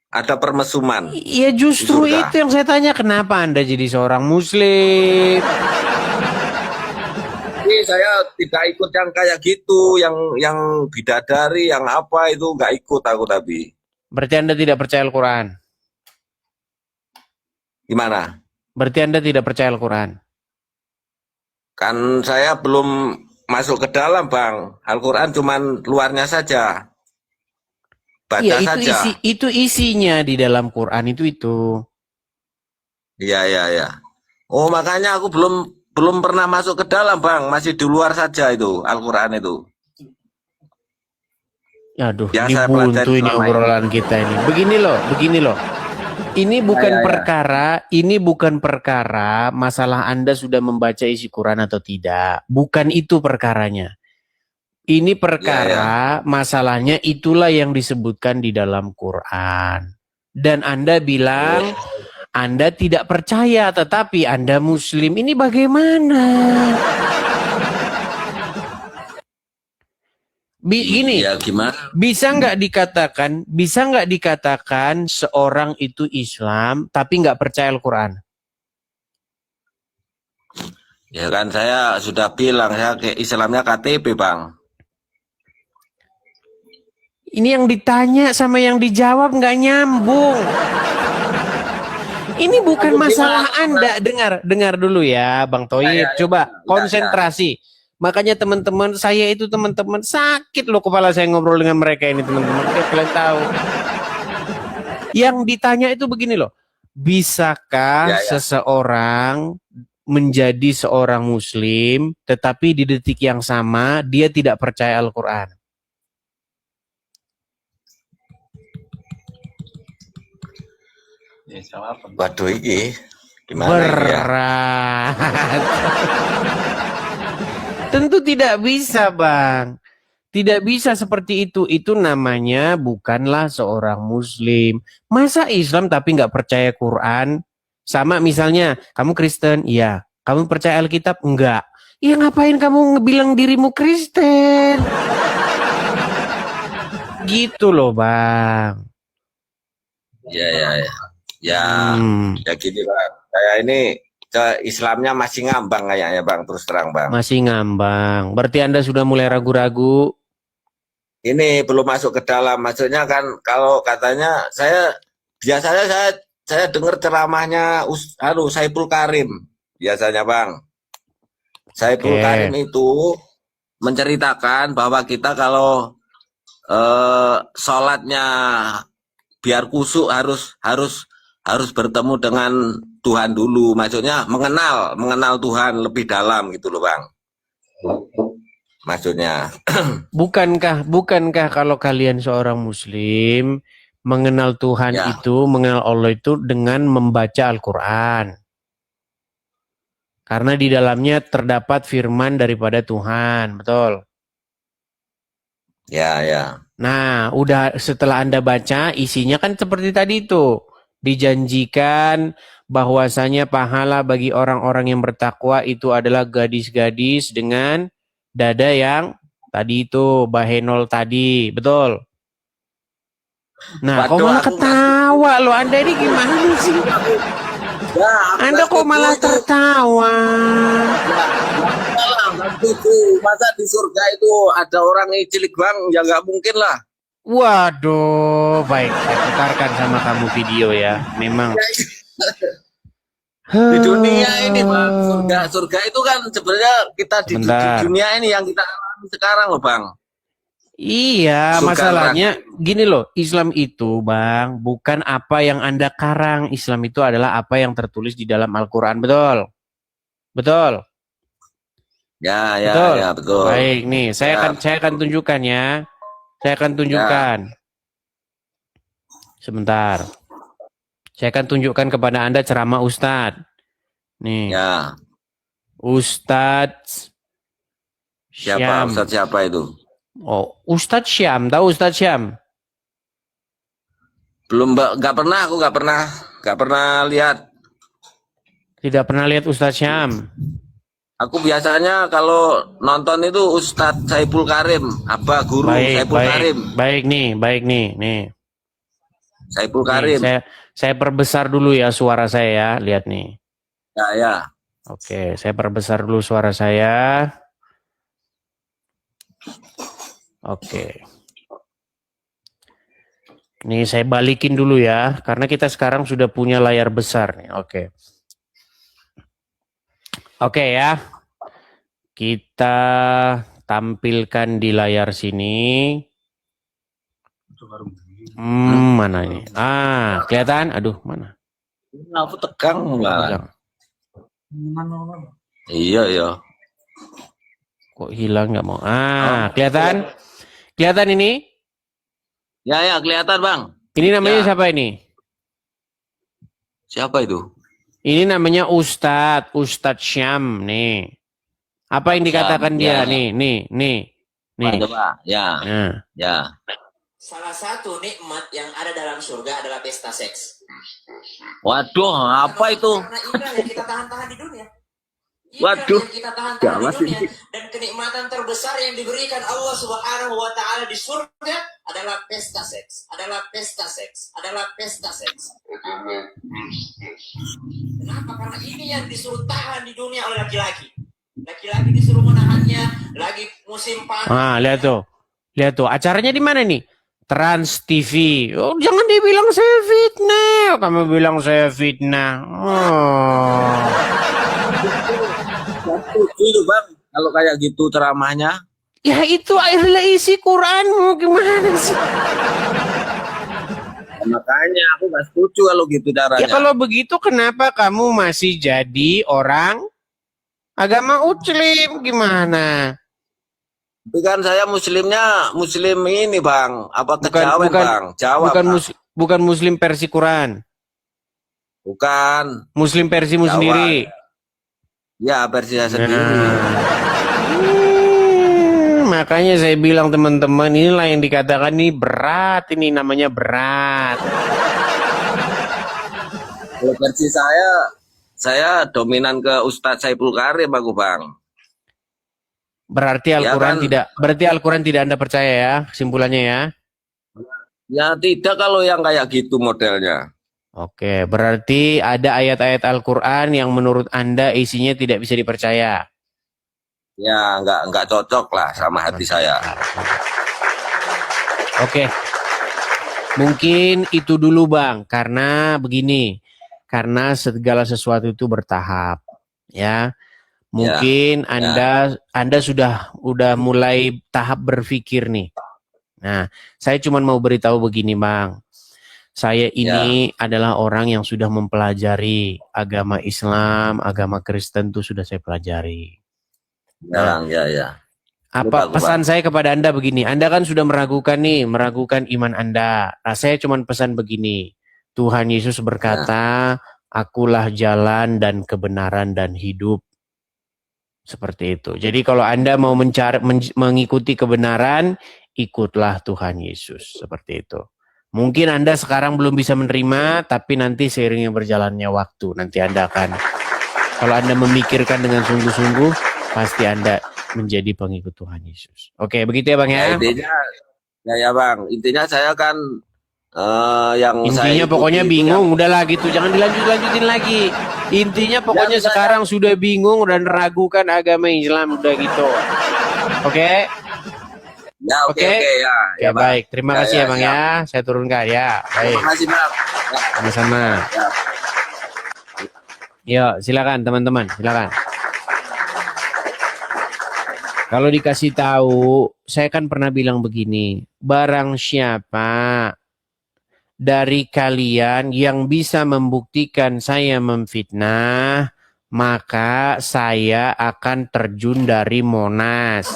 Ada permesuman. Ya justru itu yang saya tanya. Kenapa Anda jadi seorang Muslim? Ini saya tidak ikut yang kayak gitu, yang bidadari, yang apa itu nggak ikut aku tapi. Berarti Anda tidak percaya Al-Quran? Gimana? Berarti Anda tidak percaya Al-Quran? Kan saya belum masuk ke dalam, Bang. Al-Quran cuman luarnya saja. Baca Iya, saja. Itu isinya di dalam Quran itu. Iya. Oh, makanya aku belum pernah masuk ke dalam, Bang. Masih di luar saja itu Al-Quran itu. Aduh, Ya, ini saya buntu pelajari ini selama obrolan kita ini. Begini loh. Ini bukan perkara masalah Anda sudah membaca isi Quran atau tidak. Bukan itu perkaranya. Ini perkara masalahnya itulah yang disebutkan di dalam Quran. Dan Anda bilang Anda tidak percaya, tetapi Anda Muslim. Ini bagaimana? Gini, Ya gimana? bisa nggak dikatakan seorang itu Islam tapi nggak percaya Al-Quran? Ya kan saya sudah bilang saya ke Islamnya KTP Bang. Ini yang ditanya sama yang dijawab nggak nyambung. Ini bukan masalah Anda. Dengar dulu ya, Bang Toib. Coba konsentrasi. Makanya teman-teman, saya itu teman-teman sakit loh kepala saya ngobrol dengan mereka ini teman-teman. Kalian tahu. Yang ditanya itu begini loh. Bisakah seseorang menjadi seorang muslim tetapi di detik yang sama dia tidak percaya Al-Quran? Waduh ini gimana Berat. Tentu tidak bisa, Bang. Tidak bisa seperti itu. Itu namanya bukanlah seorang muslim. Masa Islam tapi nggak percaya Quran? Sama misalnya, kamu Kristen? Iya. Kamu percaya Alkitab? Enggak. Iya, ngapain kamu ngebilang dirimu Kristen? Gitu loh, Bang. Ya gini Bang. Saya ini Islamnya masih ngambang kayaknya Bang, terus terang Bang. Masih ngambang. Berarti Anda sudah mulai ragu-ragu. Ini belum masuk ke dalam. Maksudnya kan kalau katanya biasanya saya dengar ceramahnya Saiful Karim biasanya Bang. Saiful Karim itu menceritakan bahwa kita kalau sholatnya biar kusuk harus bertemu dengan Tuhan dulu. Maksudnya mengenal Tuhan lebih dalam gitu loh Bang. Maksudnya. Bukankah kalau kalian seorang muslim mengenal Tuhan itu, mengenal Allah itu dengan membaca Al-Quran. Karena di dalamnya terdapat firman daripada Tuhan, betul? Ya. Nah, udah setelah Anda baca, isinya kan seperti tadi itu. Dijanjikan bahwasanya pahala bagi orang-orang yang bertakwa itu adalah gadis-gadis dengan dada yang tadi itu, bahenol tadi, betul? Nah, kok malah ketawa loh, Anda ini gimana sih? Anda kok malah tertawa? Masa di surga itu ada orang yang cilik Bang? Ya nggak mungkin lah. Waduh, baik, saya putarkan sama kamu video ya. Memang di dunia ini Bang, surga itu kan sebenarnya kita di dunia ini yang kita alami sekarang loh Bang. Iya, masalahnya gini loh, Islam itu Bang, bukan apa yang Anda karang. Islam itu adalah apa yang tertulis di dalam Al-Quran, betul? Betul? Ya, betul. Baik, nih, saya akan tunjukkan ya. Saya akan tunjukkan. Sebentar. Saya akan tunjukkan kepada Anda ceramah Ustadz. Nih. Ya. Ustadz Syam. Ustadz siapa itu? Oh, Ustadz Syam, tahu Ustadz Syam? Belum, aku nggak pernah lihat. Tidak pernah lihat Ustadz Syam. Aku biasanya kalau nonton itu Ustadz Saiful Karim, apa guru Saiful Karim. Baik nih. Saiful Karim. Saya perbesar dulu ya suara saya ya, lihat nih. Ya. Oke, saya perbesar dulu suara saya. Oke. Nih saya balikin dulu ya, karena kita sekarang sudah punya layar besar nih. Oke ya. Kita tampilkan di layar sini. Mana ini? Kelihatan? Aduh, mana? Aku tegang malah. Iya. Kok hilang nggak mau? Kelihatan? Kelihatan ini? Ya, kelihatan Bang. Ini namanya siapa ini? Siapa itu? Ini namanya Ustadz Syam nih. Apa yang dikatakan dia? Nih. Coba, ya. Salah satu nikmat yang ada dalam surga adalah pesta seks. Waduh, apa itu? Karena indah yang kita tahan-tahan di dunia. Waduh, yang kita tahan di gawat dunia, ini. dan kenikmatan terbesar yang diberikan Allah Subhanahu wa taala di surga adalah pesta seks, adalah pesta seks, adalah pesta seks. Kenapa? Karena ini yang disuruh tahan di dunia oleh laki-laki. Laki-laki disuruh menahannya lagi musim panas. Ah, lihat tuh. Lihat tuh, acaranya di mana nih? Trans TV. Oh, jangan dibilang saya fitnah. Kamu bilang saya fitnah. Oh. Itu bang, kalau kayak gitu ceramahnya. Ya itu adalah isi Quranmu. Gimana sih? Makanya aku gak setuju kalau gitu caranya. Ya kalau begitu kenapa kamu masih jadi orang agama Muslim? Gimana? Tapi kan saya muslimnya muslim ini bang, apa kejawen bang, Jawa bukan bang. bukan Muslim versi Quran. Bukan, Muslim versimu Jawa. sendiri. Ya versi saya sendiri. Makanya saya bilang teman-teman, inilah yang dikatakan ini berat, ini namanya berat. Kalau versi saya dominan ke Ustadz Saiful Karim aku bang. Berarti Al-Quran kan? berarti Al-Quran tidak Anda percaya ya, kesimpulannya ya. Ya tidak kalau yang kayak gitu modelnya. Oke, berarti ada ayat-ayat Al-Quran yang menurut Anda isinya tidak bisa dipercaya. Ya nggak cocok lah sama hati saya. Oke, mungkin itu dulu bang, karena begini, karena segala sesuatu itu bertahap, ya. Mungkin Anda sudah mulai tahap berpikir nih. Nah, saya cuma mau beritahu begini bang, saya ini adalah orang yang sudah mempelajari agama Islam, agama Kristen itu sudah saya pelajari. Nah, apa pesan saya kepada Anda begini, Anda kan sudah meragukan iman Anda. Nah, saya cuma pesan begini, Tuhan Yesus berkata, akulah jalan dan kebenaran dan hidup. Seperti itu. Jadi kalau Anda mau mengikuti kebenaran, ikutlah Tuhan Yesus. Seperti itu. Mungkin Anda sekarang belum bisa menerima, tapi nanti seiringnya berjalannya waktu, nanti Anda akan, kalau Anda memikirkan dengan sungguh-sungguh, pasti Anda menjadi pengikut Tuhan Yesus. Oke, begitu ya Bang ya? Ya Bang, intinya saya kan intinya pokoknya bingung, udahlah gitu, jangan dilanjutin lagi. Intinya pokoknya sekarang sudah bingung dan ragukan agama Islam, udah gitu. Oke? Ya, oke. Ya, baik. Terima kasih ya Bang ya. Saya turunkan ya. Baik. Terima kasih Bang. Sama-sama. Yuk, silakan teman-teman, silakan. Kalau dikasih tahu, saya kan pernah bilang begini, barang siapa dari kalian yang bisa membuktikan saya memfitnah, maka saya akan terjun dari Monas.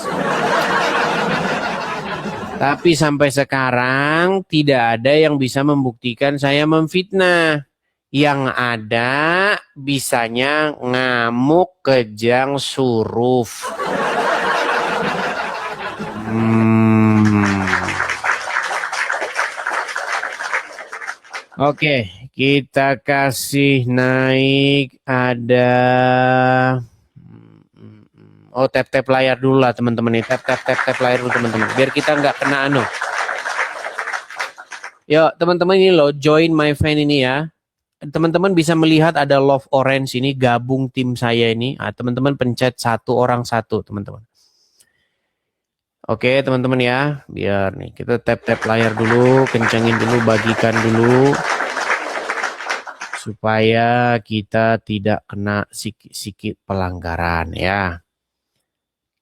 Tapi sampai sekarang tidak ada yang bisa membuktikan saya memfitnah. Yang ada bisanya ngamuk, kejang, suruf. Oke, kita kasih naik ada tap layar dulu lah teman-teman nih. Tap layar dulu teman-teman. Biar kita nggak kena anu. Yuk teman-teman ini loh, join my fan ini ya. Teman-teman bisa melihat ada love orange ini, gabung tim saya ini. Teman-teman pencet satu orang satu teman-teman. Oke teman-teman ya, biar nih kita tap layar dulu, kencengin dulu, bagikan dulu. Supaya kita tidak kena sikit-sikit pelanggaran ya.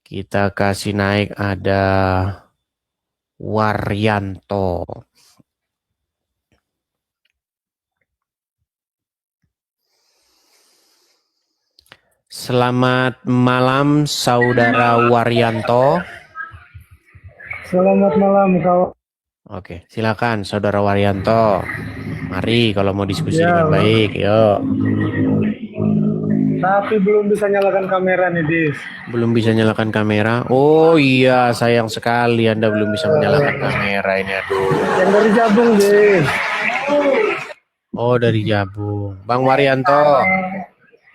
Kita kasih naik ada Waryanto. Selamat malam Saudara Waryanto. Selamat malam kawan. Oke, silakan Saudara Waryanto. Mari kalau mau diskusi dengan baik, yuk. Tapi belum bisa nyalakan kamera nih, Dis. Belum bisa nyalakan kamera? Oh iya, sayang sekali Anda belum bisa menyalakan kamera ini, aduh. Yang dari Jabung, Dis. Oh, dari Jabung. Bang Waryanto,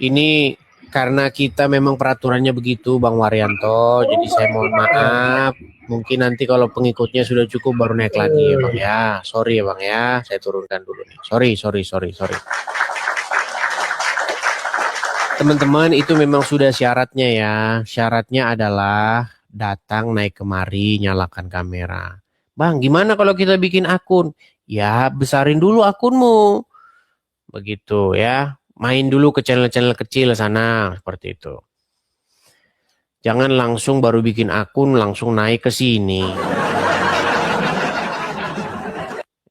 ini karena kita memang peraturannya begitu Bang Waryanto, jadi saya mohon maaf. Mungkin nanti kalau pengikutnya sudah cukup baru naik lagi ya Bang ya. Sorry ya Bang ya, saya turunkan dulu nih. Sorry. Teman-teman, itu memang sudah syaratnya ya. Syaratnya adalah datang naik kemari, nyalakan kamera. Bang, gimana kalau kita bikin akun? Ya, besarin dulu akunmu. Begitu ya. Main dulu ke channel-channel kecil sana, seperti itu. Jangan langsung baru bikin akun, langsung naik ke sini.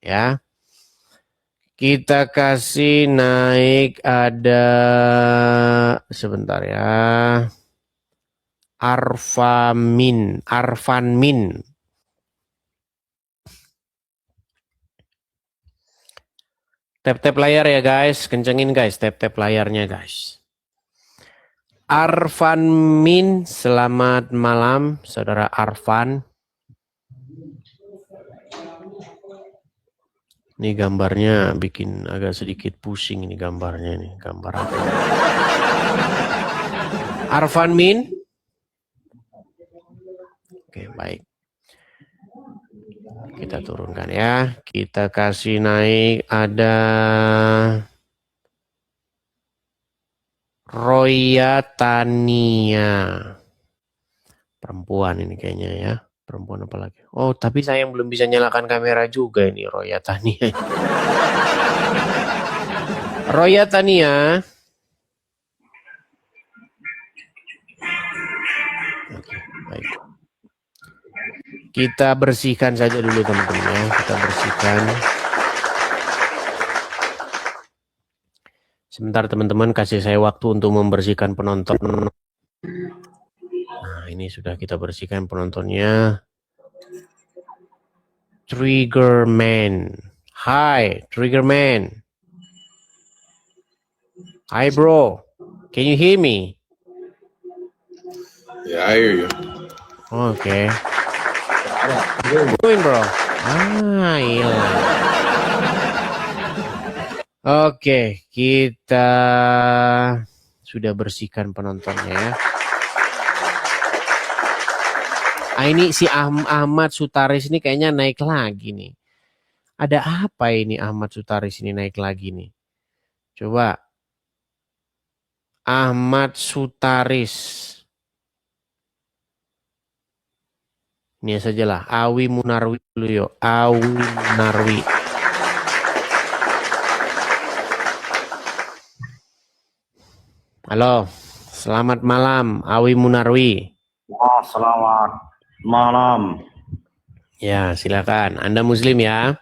Ya. Kita kasih naik ada, sebentar ya. Arfan Min. Tap-tap layar ya guys, kencengin guys, tap-tap layarnya guys. Arfan Min, selamat malam saudara Arfan. Ini gambarnya bikin agak sedikit pusing ini gambarnya nih, gambar apa? Arfan Min. Oke, baik. Kita turunkan ya. Kita kasih naik ada Roya Tania. Perempuan ini kayaknya ya. Perempuan apa lagi? Oh, tapi saya yang belum bisa nyalakan kamera juga ini Roya Tania. Roya Tania. Oke, baik. Kita bersihkan saja dulu teman-teman ya. Kita bersihkan. Sebentar teman-teman, kasih saya waktu untuk membersihkan penonton. Nah, ini sudah kita bersihkan penontonnya. Triggerman. Hi, Triggerman. Hi bro. Can you hear me? Yeah, I hear you. Okay. Doing bro. Iya. Oke, kita sudah bersihkan penontonnya ya. Ini si Ahmad Sutaris ini kayaknya naik lagi nih. Ada apa ini Ahmad Sutaris ini naik lagi nih? Coba. Ahmad Sutaris. Ini sajalah, Awi Munarwi dulu yuk. Awi Munarwi. Halo, selamat malam Awi Munarwi. Selamat malam. Ya, silakan. Anda Muslim ya?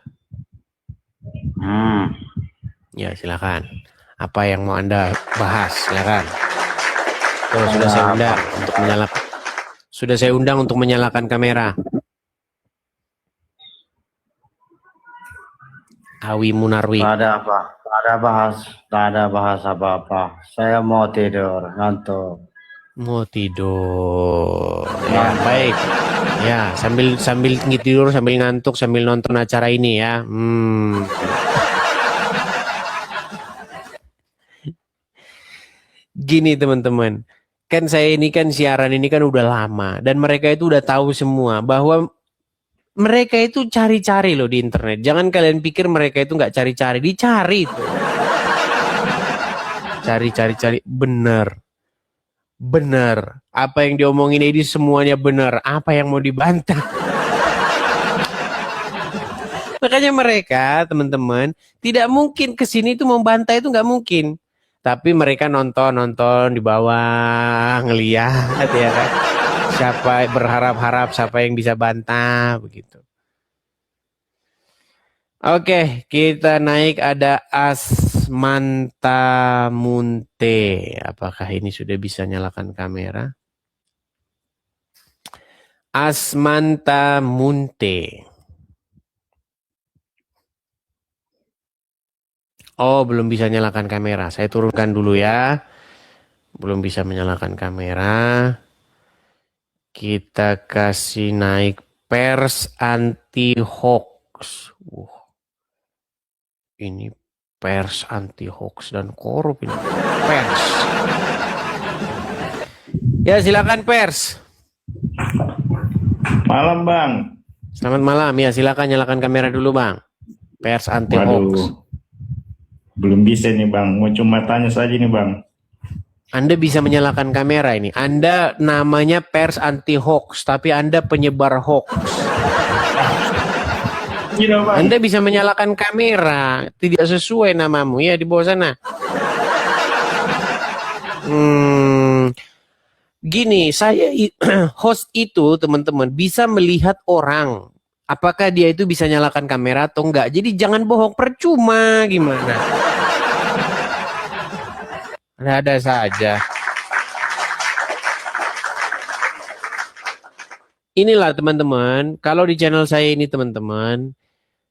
Ya, silakan. Apa yang mau Anda bahas? Silakan. Tuh, sudah saya undang untuk menyalakan. Sudah saya undang untuk menyalakan kamera. Awi Munarwi. Tak ada bahas apa-apa. Saya mau tidur, ngantuk. Mau tidur. Ya, baik. Ya, sambil tidur, sambil ngantuk, sambil nonton acara ini ya. Gini teman-teman. Kan saya ini kan siaran ini kan udah lama dan mereka itu udah tahu semua bahwa mereka itu cari-cari loh di internet. Jangan kalian pikir mereka itu nggak cari-cari, dicari tuh. Cari. Bener. Apa yang diomongin ini semuanya benar. Apa yang mau dibantah? Makanya mereka teman-teman tidak mungkin kesini itu membantah itu nggak mungkin. Tapi mereka nonton di bawah, ngeliat ya kan. Siapa berharap-harap siapa yang bisa bantah begitu. Oke, kita naik ada Asmanta Munte. Apakah ini sudah bisa nyalakan kamera? Asmanta Munte. Oh, belum bisa nyalakan kamera. Saya turunkan dulu ya. Belum bisa menyalakan kamera. Kita kasih naik pers anti hoax. Ini pers anti hoax dan korup ini. Pers. Ya, silakan pers. Malam Bang. Selamat malam. Ya, silakan nyalakan kamera dulu, Bang. Pers anti hoax. Waduh, belum bisa nih Bang. Mau cuma tanya saja nih Bang. Anda bisa menyalakan kamera ini. Anda namanya pers anti hoax, tapi Anda penyebar hoax. Gila Bang. Anda bisa menyalakan kamera, tidak sesuai namamu ya di bawah sana. Gini, saya host itu teman-teman bisa melihat orang, apakah dia itu bisa nyalakan kamera atau enggak. Jadi jangan bohong, percuma gimana. Ada saja. Inilah teman-teman, kalau di channel saya ini teman-teman,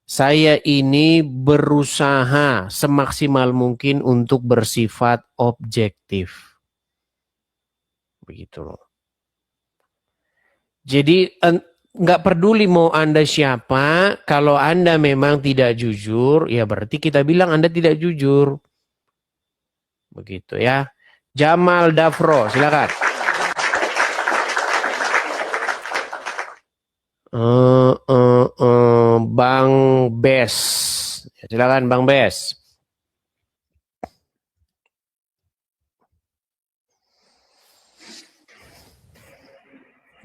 saya ini berusaha semaksimal mungkin untuk bersifat objektif. Begitu loh. Jadi nggak peduli mau Anda siapa, kalau Anda memang tidak jujur, ya berarti kita bilang Anda tidak jujur. Begitu ya. Jamal Dafro, silakan. Bang Bes, silakan Bang Bes.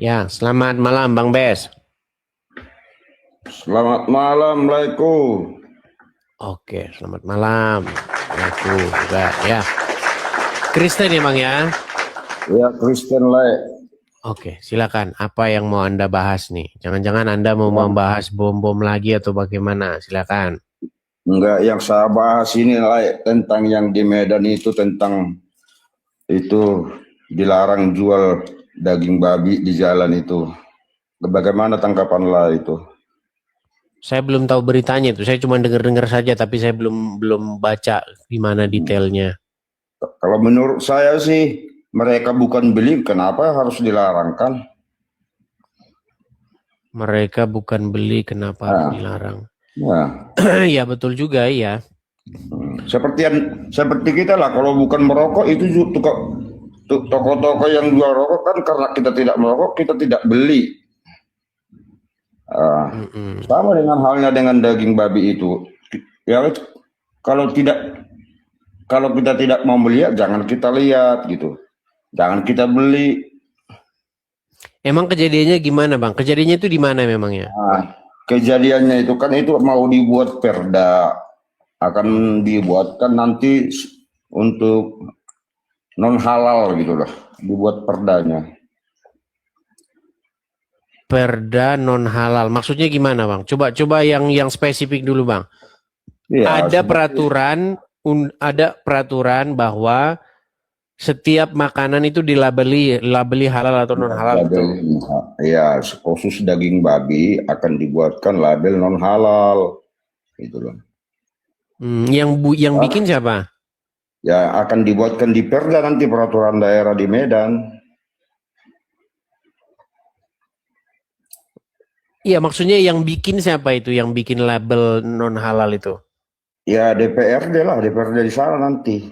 Ya, selamat malam Bang Bes. Selamat malam, Laiku. Oke, selamat malam. Aku juga ya. Kristen ya Bang ya? Ya, Kristen Lai. Oke, silakan. Apa yang mau Anda bahas nih? Jangan-jangan Anda mau membahas bom-bom lagi atau bagaimana? Silakan. Enggak, yang saya bahas ini Lai, tentang yang di Medan itu, tentang itu dilarang jual daging babi di jalan itu. Bagaimana tanggapan Lai itu? Saya belum tahu beritanya itu. Saya cuma dengar-dengar saja, tapi saya belum baca di mana detailnya. Kalau menurut saya sih, mereka bukan beli, kenapa harus dilarang kan? Mereka bukan beli, kenapa harus dilarang? Nah. Ya betul juga ya. Seperti kita lah, kalau bukan merokok itu toko-toko yang jual rokok kan, karena kita tidak merokok, kita tidak beli. Sama dengan halnya dengan daging babi itu. Ya, kalau kita tidak mau melihat, jangan kita lihat gitu. Jangan kita beli. Emang kejadiannya gimana Bang? Kejadiannya itu di mana memangnya? Nah, kejadiannya itu kan itu mau dibuat perda. Akan dibuatkan nanti untuk non halal gitu loh. Dibuat perdanya. Perda non halal. Maksudnya gimana Bang? Coba yang spesifik dulu Bang. Ya, ada peraturan bahwa setiap makanan itu dilabeli halal atau non halal. Ya, khusus daging babi akan dibuatkan label non halal. Gitu loh. Yang bikin siapa? Ya, akan dibuatkan di perda nanti peraturan daerah di Medan. Iya, maksudnya yang bikin siapa itu? Yang bikin label non halal itu? Ya DPRD lah, DPRD di sana nanti.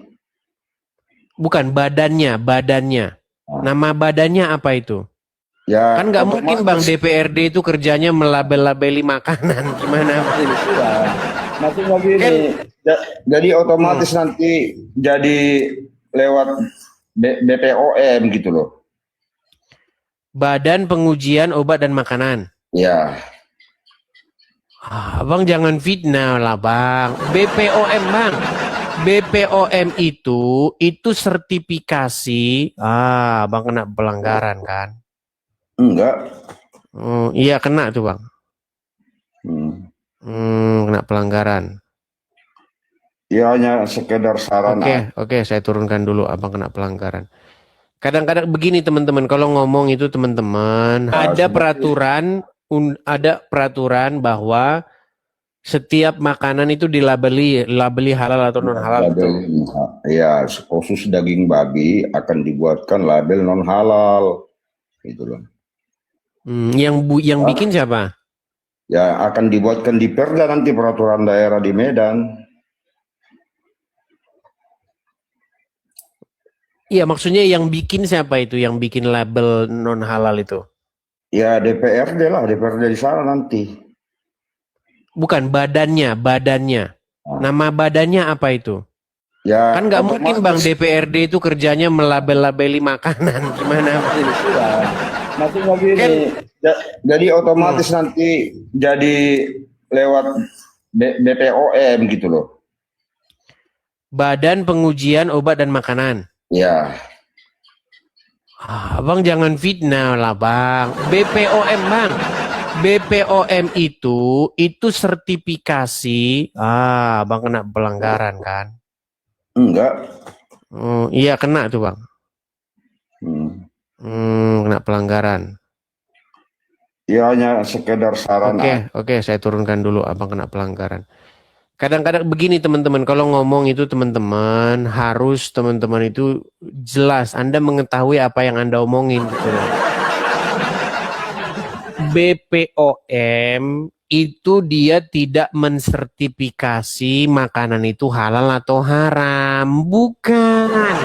Bukan badannya. Nama badannya apa itu? Ya, kan nggak mungkin Bang DPRD itu kerjanya melabel-labeli makanan. Gimana ini? Ya, nanti begini. Jadi otomatis nanti jadi lewat BPOM gitu loh. Badan Pengujian Obat dan Makanan. Ya. Abang jangan fitnah lah Bang. BPOM Bang. BPOM itu sertifikasi. Bang kena pelanggaran kan? Enggak. Iya kena tuh Bang. Kena pelanggaran. Ya hanya sekedar saran. Oke, saya turunkan dulu Abang kena pelanggaran. Kadang-kadang begini teman-teman, kalau ngomong itu teman-teman, ada peraturan bahwa setiap makanan itu dilabeli halal atau non halal. Ya, khusus daging babi akan dibuatkan label non halal. Gitu loh. Yang bikin siapa? Ya, akan dibuatkan di perda nanti peraturan daerah di Medan. Iya, maksudnya yang bikin siapa itu? Yang bikin label non halal itu? Ya DPRD lah, DPRD di sana nanti. Bukan badannya. Nama badannya apa itu? Ya Kan nggak mungkin Bang DPRD itu kerjanya melabel-labeli makanan. Gimana ini? maksudnya gini, jadi otomatis nanti jadi lewat BPOM gitu loh. Badan Pengujian Obat dan Makanan. Ya. Abang jangan fitnah lah Bang. BPOM Bang. BPOM itu sertifikasi. Bang kena pelanggaran kan? Enggak. Iya kena tuh Bang. Kena pelanggaran. Ya hanya sekedar sarana. Oke, saya turunkan dulu abang kena pelanggaran. Kadang-kadang begini teman-teman, kalau ngomong itu teman-teman harus teman-teman itu jelas, Anda mengetahui apa yang Anda omongin gitu. BPOM itu dia tidak mensertifikasi makanan itu halal atau haram, bukan.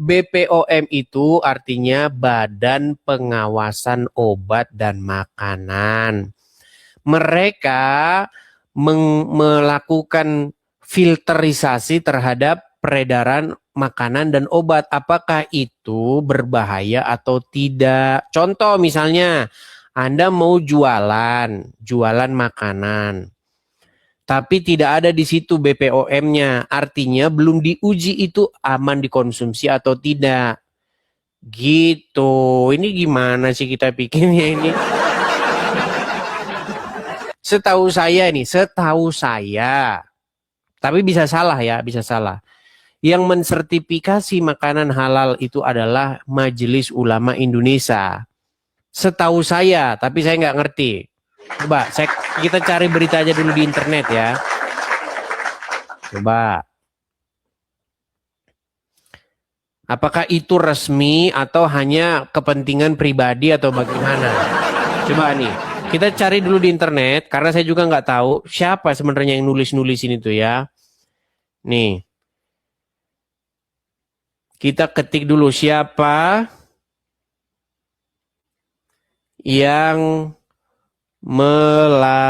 BPOM itu artinya Badan Pengawasan Obat dan Makanan. Mereka melakukan filterisasi terhadap peredaran makanan dan obat. Apakah itu berbahaya atau tidak? Contoh misalnya, Anda mau jualan makanan. Tapi tidak ada di situ BPOM-nya, artinya belum diuji itu aman dikonsumsi atau tidak. Gitu. Ini gimana sih kita bikinnya ini? Setahu saya. Tapi bisa salah ya, bisa salah. Yang mensertifikasi makanan halal itu adalah Majelis Ulama Indonesia. Setahu saya, tapi saya nggak ngerti. Coba kita cari berita aja dulu di internet ya. Coba. Apakah itu resmi atau hanya kepentingan pribadi atau bagaimana? Coba nih, kita cari dulu di internet karena saya juga nggak tahu siapa sebenarnya yang nulis-nulisin itu ya. Nih. Kita ketik dulu siapa yang melabeli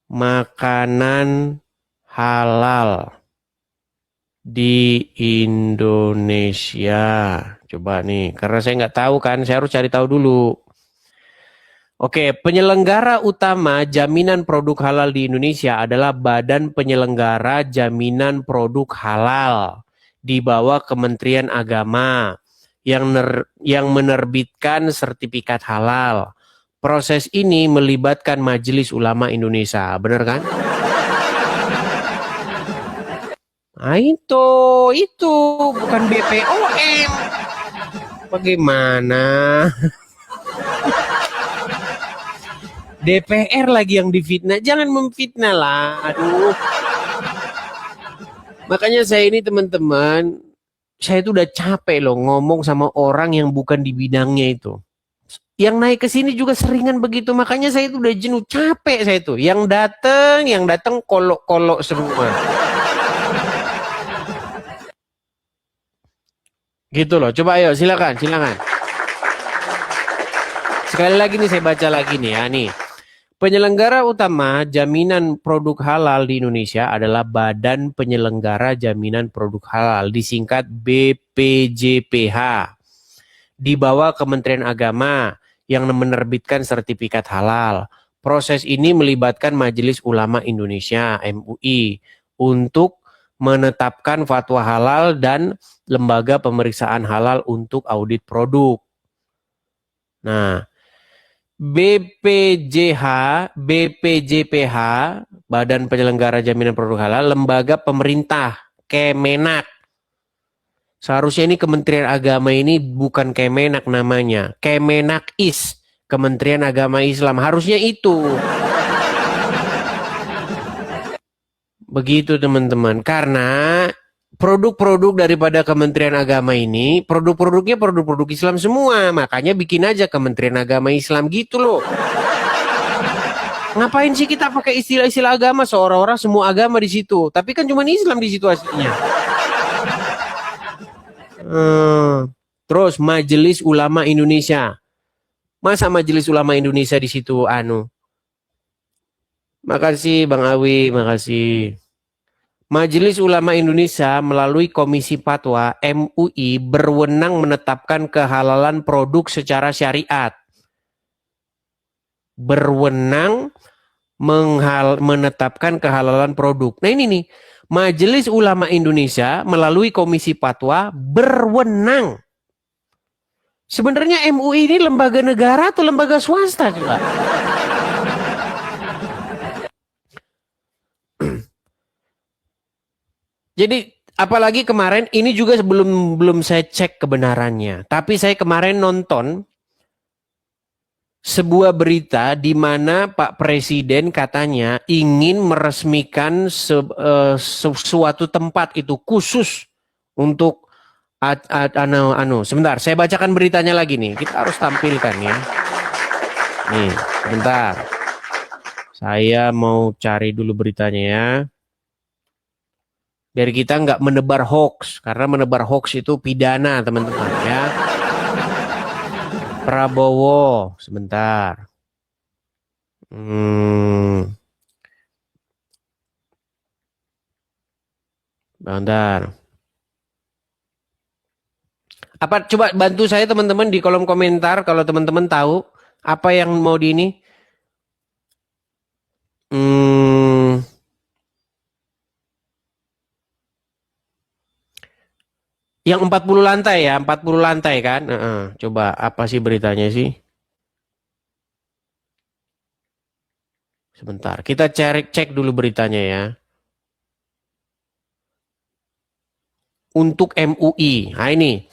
makanan halal di Indonesia. Coba nih, karena saya nggak tahu kan, saya harus cari tahu dulu. Oke, penyelenggara utama jaminan produk halal di Indonesia adalah Badan Penyelenggara Jaminan Produk Halal di bawah Kementerian Agama yang menerbitkan sertifikat halal. Proses ini melibatkan Majelis Ulama Indonesia, benar kan? Nah, itu bukan BPOM. Bagaimana? DPR lagi yang difitnah, jangan memfitnah lah. Aduh. Makanya saya ini teman-teman, saya itu udah capek loh ngomong sama orang yang bukan di bidangnya itu. Yang naik ke sini juga seringan begitu, makanya saya itu udah jenuh, capek saya itu. Yang datang kolok-kolok semua. Gitu loh, coba ayo silakan. Sekali lagi nih saya baca lagi nih ya nih. Penyelenggara utama jaminan produk halal di Indonesia adalah Badan Penyelenggara Jaminan Produk Halal, disingkat BPJPH. Di bawah Kementerian Agama yang menerbitkan sertifikat halal. Proses ini melibatkan Majelis Ulama Indonesia (MUI) untuk menetapkan fatwa halal dan lembaga pemeriksaan halal untuk audit produk. Nah, BPJPH, Badan Penyelenggara Jaminan Produk Halal, lembaga pemerintah, Kemenak. Seharusnya ini Kementerian Agama ini bukan Kemenak namanya, Kemenakis, Kementerian Agama Islam. Harusnya itu. Begitu teman-teman, karena produk-produk daripada Kementerian Agama ini, produk-produknya produk-produk Islam semua. Makanya bikin aja Kementerian Agama Islam gitu loh. Ngapain sih kita pakai istilah-istilah agama seolah-olah semua agama di situ? Tapi kan cuma Islam di situ aslinya. Terus Majelis Ulama Indonesia. Masa Majelis Ulama Indonesia di situ Makasih Bang Awi, makasih. Majelis Ulama Indonesia melalui Komisi Fatwa MUI berwenang menetapkan kehalalan produk secara syariat. Berwenang menetapkan kehalalan produk. Nah ini nih, Majelis Ulama Indonesia melalui Komisi Fatwa berwenang. Sebenarnya MUI ini lembaga negara atau lembaga swasta juga? Jadi apalagi kemarin ini juga belum saya cek kebenarannya, tapi saya kemarin nonton sebuah berita di mana Pak Presiden katanya ingin meresmikan suatu tempat itu khusus untuk sebentar, saya bacakan beritanya lagi nih. Kita harus tampilkan ya. Nih, sebentar. Saya mau cari dulu beritanya ya. Biar kita nggak menebar hoax, karena menebar hoax itu pidana teman-teman ya. Prabowo, sebentar. Bentar. Apa coba bantu saya teman-teman di kolom komentar kalau teman-teman tahu apa yang mau di ini. Yang 40 lantai ya, 40 lantai kan? Coba apa sih beritanya sih? Sebentar, kita cek dulu beritanya ya. Untuk MUI. Nah ini.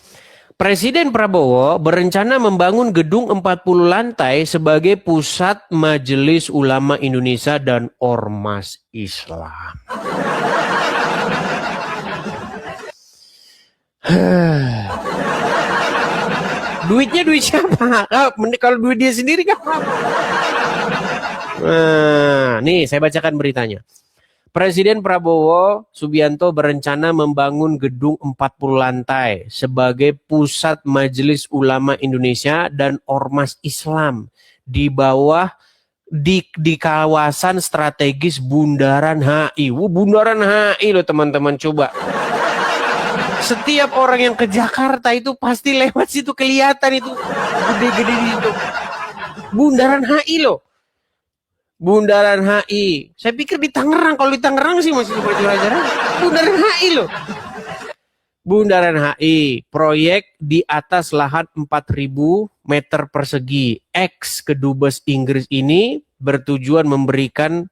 Presiden Prabowo berencana membangun gedung 40 lantai sebagai pusat Majelis Ulama Indonesia dan Ormas Islam. Duitnya duit siapa? Kalau duit dia sendiri kan? Nah, nih saya bacakan beritanya. Presiden Prabowo Subianto berencana membangun gedung 40 lantai sebagai pusat Majelis Ulama Indonesia dan Ormas Islam di bawah di kawasan strategis Bundaran HI. Bundaran HI loh teman-teman, coba. Setiap orang yang ke Jakarta itu pasti lewat situ kelihatan itu gede-gede di situ. Bundaran HI loh. Bundaran HI. Saya pikir di Tangerang. Kalau di Tangerang sih masih baju-baju. Bundaran HI loh. Bundaran HI. Proyek di atas lahan 4.000 meter persegi. Ex kedubes Inggris ini bertujuan memberikan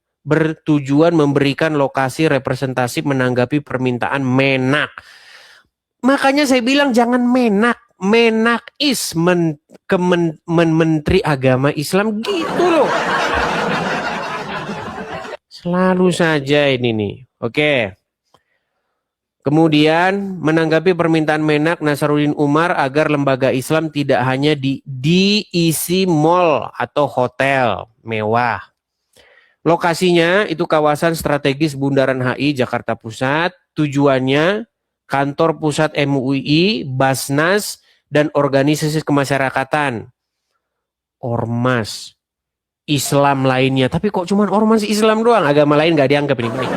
lokasi representasi menanggapi permintaan Menak. Makanya saya bilang jangan Menak. Menak is Menteri Agama Islam gitu loh. Selalu saja ini nih. Oke. Kemudian menanggapi permintaan Menak Nasaruddin Umar agar lembaga Islam tidak hanya diisi mall atau hotel mewah. Lokasinya itu kawasan strategis Bundaran HI Jakarta Pusat. Tujuannya kantor pusat MUI, Basnas, dan organisasi kemasyarakatan. Ormas Islam lainnya. Tapi kok cuma ormas Islam doang? Agama lain gak dianggap ini.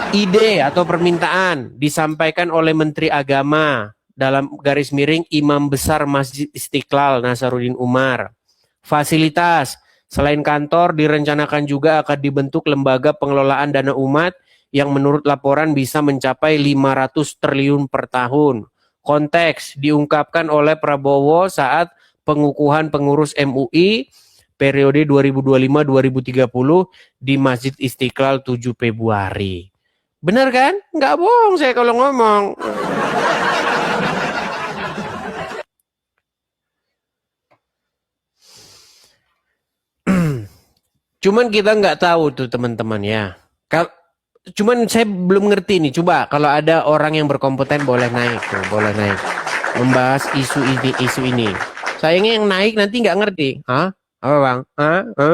Ide atau permintaan disampaikan oleh Menteri Agama dalam garis miring Imam Besar Masjid Istiqlal Nasaruddin Umar. Fasilitas. Selain kantor, direncanakan juga akan dibentuk lembaga pengelolaan dana umat yang menurut laporan bisa mencapai 500 triliun per tahun. Konteks diungkapkan oleh Prabowo saat pengukuhan pengurus MUI periode 2025-2030 di Masjid Istiqlal 7 Februari. Benar kan? Nggak bohong saya kalau ngomong. Cuman kita nggak tahu tuh teman-teman ya. Cuman saya belum ngerti nih. Coba kalau ada orang yang berkompeten boleh naik tuh, boleh naik. Membahas isu ini. Sayangnya yang naik nanti nggak ngerti. Apa bang?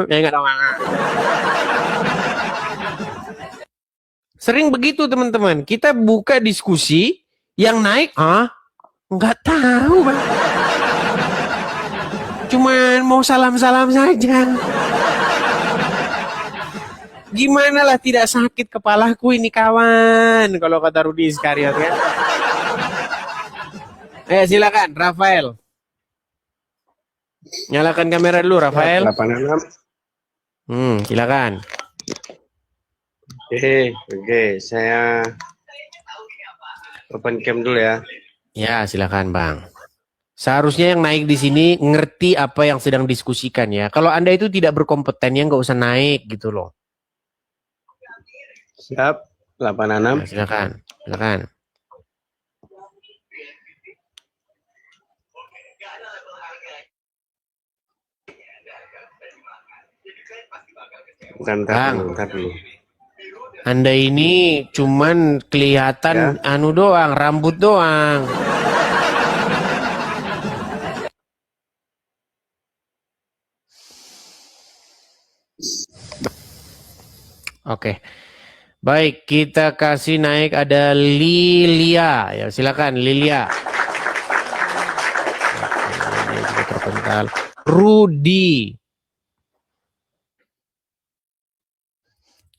Ya nggak tahu bang. Sering begitu teman-teman. Kita buka diskusi yang naik, nggak tahu bang. Cuman mau salam-salam saja. Gimana lah tidak sakit kepalaku ini kawan, kalau kata Rudi Iskariot kan. Silakan Rafael. Nyalakan kamera dulu Rafael. 86. Silakan. Oke, saya open cam dulu ya. Ya, silakan Bang. Seharusnya yang naik di sini ngerti apa yang sedang diskusikan ya. Kalau Anda itu tidak berkompeten ya nggak usah naik gitu loh. Siap, 86. Nah, silakan. Bukan Bang. tapi. Anda ini cuman kelihatan anu doang, rambut doang. Oke. Baik, kita kasih naik ada Lilia. Ya, silakan Lilia. Ini juga terpental. Rudi.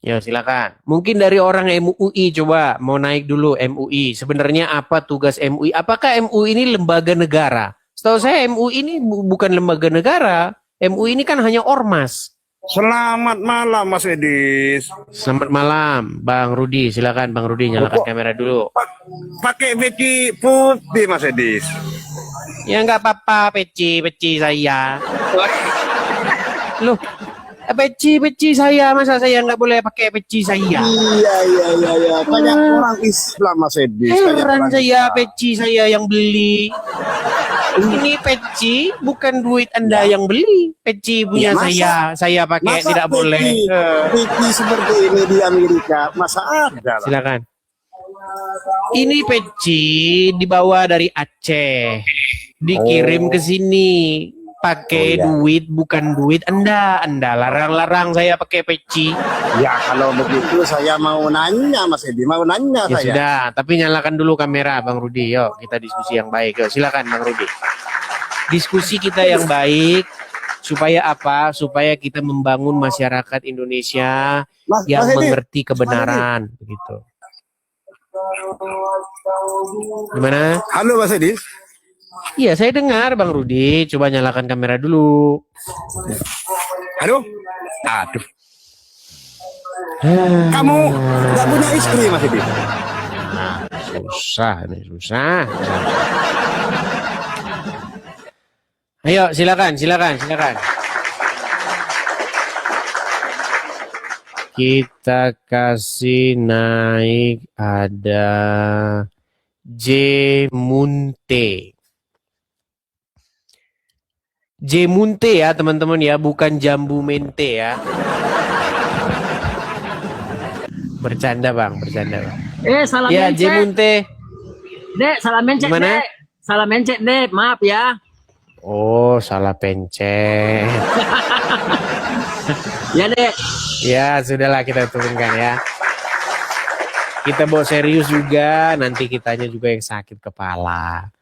Ya, silakan. Mungkin dari orang MUI coba mau naik dulu MUI. Sebenarnya apa tugas MUI? Apakah MUI ini lembaga negara? Setahu saya MUI ini bukan lembaga negara. MUI ini kan hanya ormas. Selamat malam Mas Edis. Selamat malam, Bang Rudi. Silakan Bang Rudi nyalakan kamera dulu. Pakai peci putih Mas Edis. Ya nggak apa-apa, peci saya. Loh, peci saya, masa saya nggak boleh pakai peci saya? Iya. Banyak orang Islam Mas Edis. Heran saya, peci saya yang beli. Ini peci bukan duit Anda yang beli. Peci punya saya pakai tidak boleh. Peci seperti ini di Amerika, masa ada? Silakan. Ini peci dibawa dari Aceh, dikirim ke sini. Pakai duit bukan duit Anda larang-larang saya pakai peci. Ya kalau begitu saya mau nanya Mas Edi, Ya sudah, tapi nyalakan dulu kamera Bang Rudi. Yuk kita diskusi yang baik. Yuk silakan Bang Rudi. Diskusi kita yang baik supaya apa? Supaya kita membangun masyarakat Indonesia yang mengerti kebenaran, begitu. Gimana? Halo Mas Edi. Iya, saya dengar Bang Rudi. Coba nyalakan kamera dulu. Halo? Aduh. Kamu nggak punya istri Mas Edi? Susah. Ayo, silakan. Kita kasih naik ada Jemunte. Jemunte ya teman-teman ya, bukan jambu mente ya. Bercanda bang. Salah ya, mencet. Jemunte. Dek, salah mencet, Gimana? Dek. Salah mencet, Dek. Maaf ya. Oh, salah pencet. Ya, Dek. Ya, sudahlah kita turunkan ya. Kita bawa serius juga, nanti kitanya juga yang sakit kepala.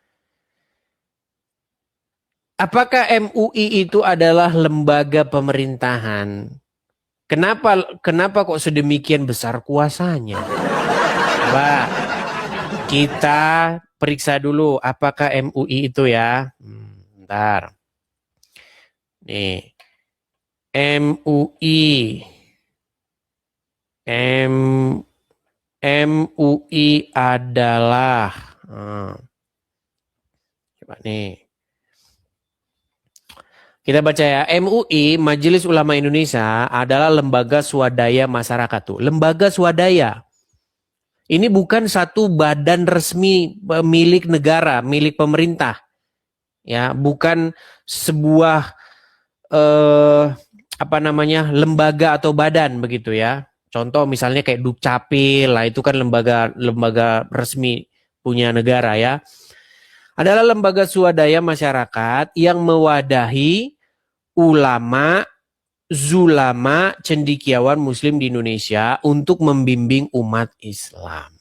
Apakah MUI itu adalah lembaga pemerintahan? Kenapa kok sedemikian besar kuasanya? Coba kita periksa dulu apakah MUI itu ya. Bentar. Nih. MUI adalah coba nih. Kita baca ya, MUI Majelis Ulama Indonesia adalah lembaga swadaya masyarakat tuh. Lembaga swadaya. Ini bukan satu badan resmi milik negara, milik pemerintah. Ya, bukan sebuah lembaga atau badan begitu ya. Contoh misalnya kayak Dukcapil, lah itu kan lembaga resmi punya negara ya. Adalah lembaga swadaya masyarakat yang mewadahi ulama, zulama, cendekiawan muslim di Indonesia untuk membimbing umat Islam.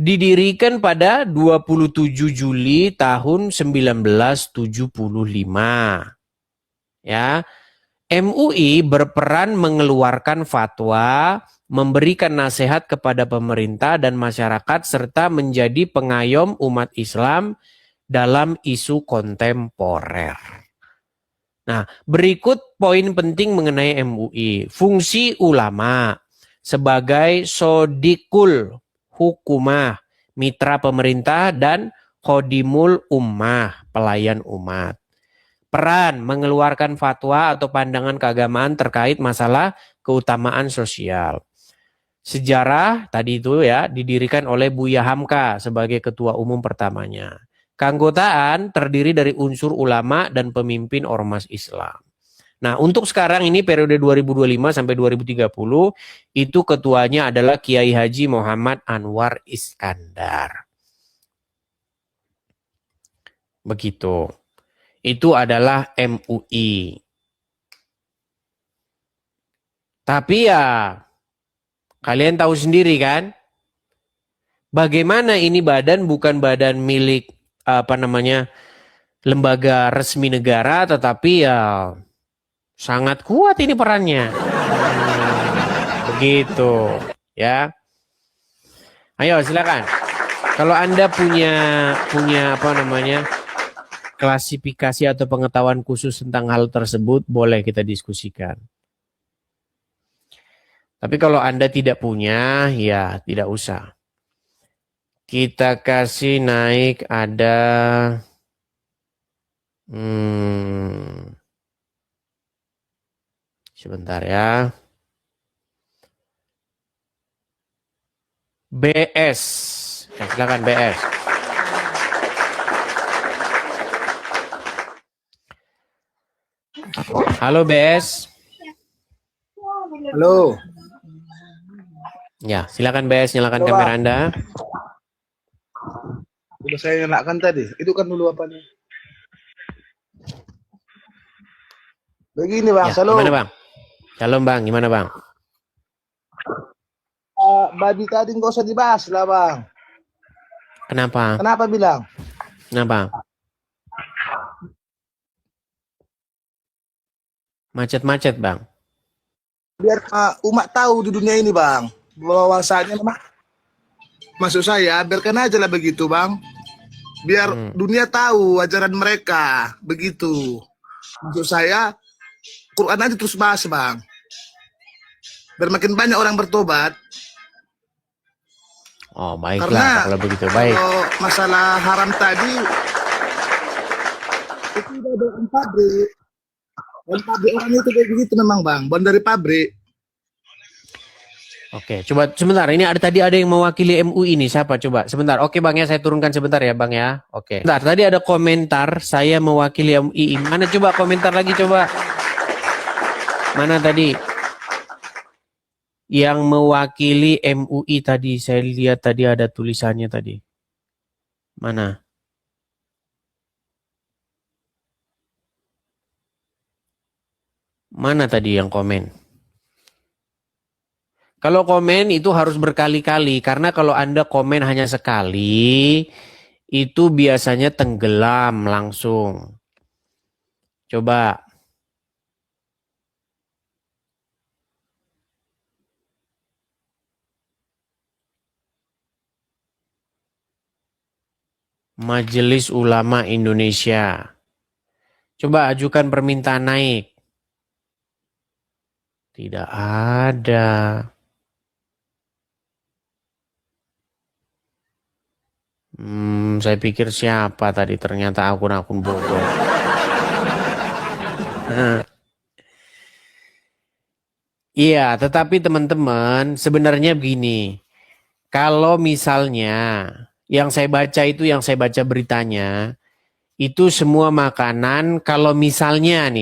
Didirikan pada 27 Juli tahun 1975. Ya. MUI berperan mengeluarkan fatwa, memberikan nasihat kepada pemerintah dan masyarakat serta menjadi pengayom umat Islam dalam isu kontemporer. Nah, berikut poin penting mengenai MUI. Fungsi ulama sebagai sodikul hukumah, mitra pemerintah, dan khodimul ummah, pelayan umat. Peran mengeluarkan fatwa atau pandangan keagamaan terkait masalah keutamaan sosial. Sejarah tadi itu ya didirikan oleh Buya Hamka sebagai ketua umum pertamanya. Keanggotaan terdiri dari unsur ulama dan pemimpin ormas Islam. Nah, untuk sekarang ini periode 2025 sampai 2030 itu ketuanya adalah Kiai Haji Muhammad Anwar Iskandar. Begitu. Itu adalah MUI. Tapi ya kalian tahu sendiri kan? Bagaimana ini badan bukan badan milik lembaga resmi negara, tetapi ya sangat kuat ini perannya. Begitu, ya. Ayo silakan. Kalau Anda punya klasifikasi atau pengetahuan khusus tentang hal tersebut, boleh kita diskusikan. Tapi kalau Anda tidak punya, ya tidak usah. Kita kasih naik ada sebentar ya. BS. Ya, silakan BS. Halo BS. Halo. Ya, silakan BS, nyalakan kamera Anda. Udah saya nyalakan tadi. Itu kan dulu apa nih? Begini Bang, Ya, Shalom. gimana Bang? Shalom Bang, gimana Bang? Babi tadi nggak usah dibahas lah Bang. Kenapa? Kenapa bilang? Kenapa? Macet-macet Bang. Biar umat tahu di dunia ini Bang. Bahwasanya maksud saya biarkan aja lah begitu Bang. Biar dunia tahu ajaran mereka begitu. Maksud saya Quran aja terus bahas Bang. Biar makin banyak orang bertobat. Oh baiklah Karena kalau begitu baik. Kalau masalah haram tadi itu udah dari pabrik. Dan pabrik orang itu kayak begitu memang Bang. Bukan dari pabrik. Oke, coba sebentar. Ini tadi ada yang mewakili MUI ini. Siapa coba? Sebentar. Oke Bang ya, saya turunkan sebentar ya Bang ya. Oke. Sebentar, tadi ada komentar saya mewakili MUI. Mana coba komentar lagi coba. Mana tadi? Yang mewakili MUI tadi. Saya lihat tadi ada tulisannya tadi. Mana? Mana tadi yang komen? Kalau komen itu harus berkali-kali, karena kalau Anda komen hanya sekali, itu biasanya tenggelam langsung. Coba. Majelis Ulama Indonesia. Coba ajukan permintaan naik. Tidak ada. Saya pikir siapa tadi, ternyata akun-akun bodoh. Iya, tetapi teman-teman sebenarnya begini. Kalau misalnya yang saya baca beritanya, itu semua makanan kalau misalnya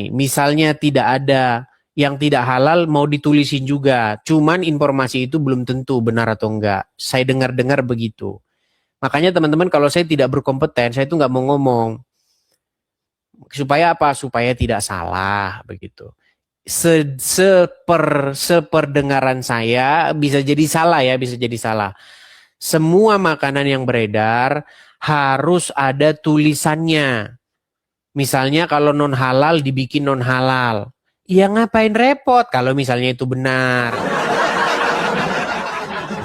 tidak ada yang tidak halal mau ditulisin juga. Cuman informasi itu belum tentu benar atau enggak. Saya dengar-dengar begitu. Makanya teman-teman kalau saya tidak berkompeten, saya itu nggak mau ngomong. Supaya apa? Supaya tidak salah begitu. Seperdengaran saya bisa jadi salah ya, bisa jadi salah. Semua makanan yang beredar harus ada tulisannya. Misalnya kalau non halal dibikin non halal. Ya ngapain repot kalau misalnya itu benar.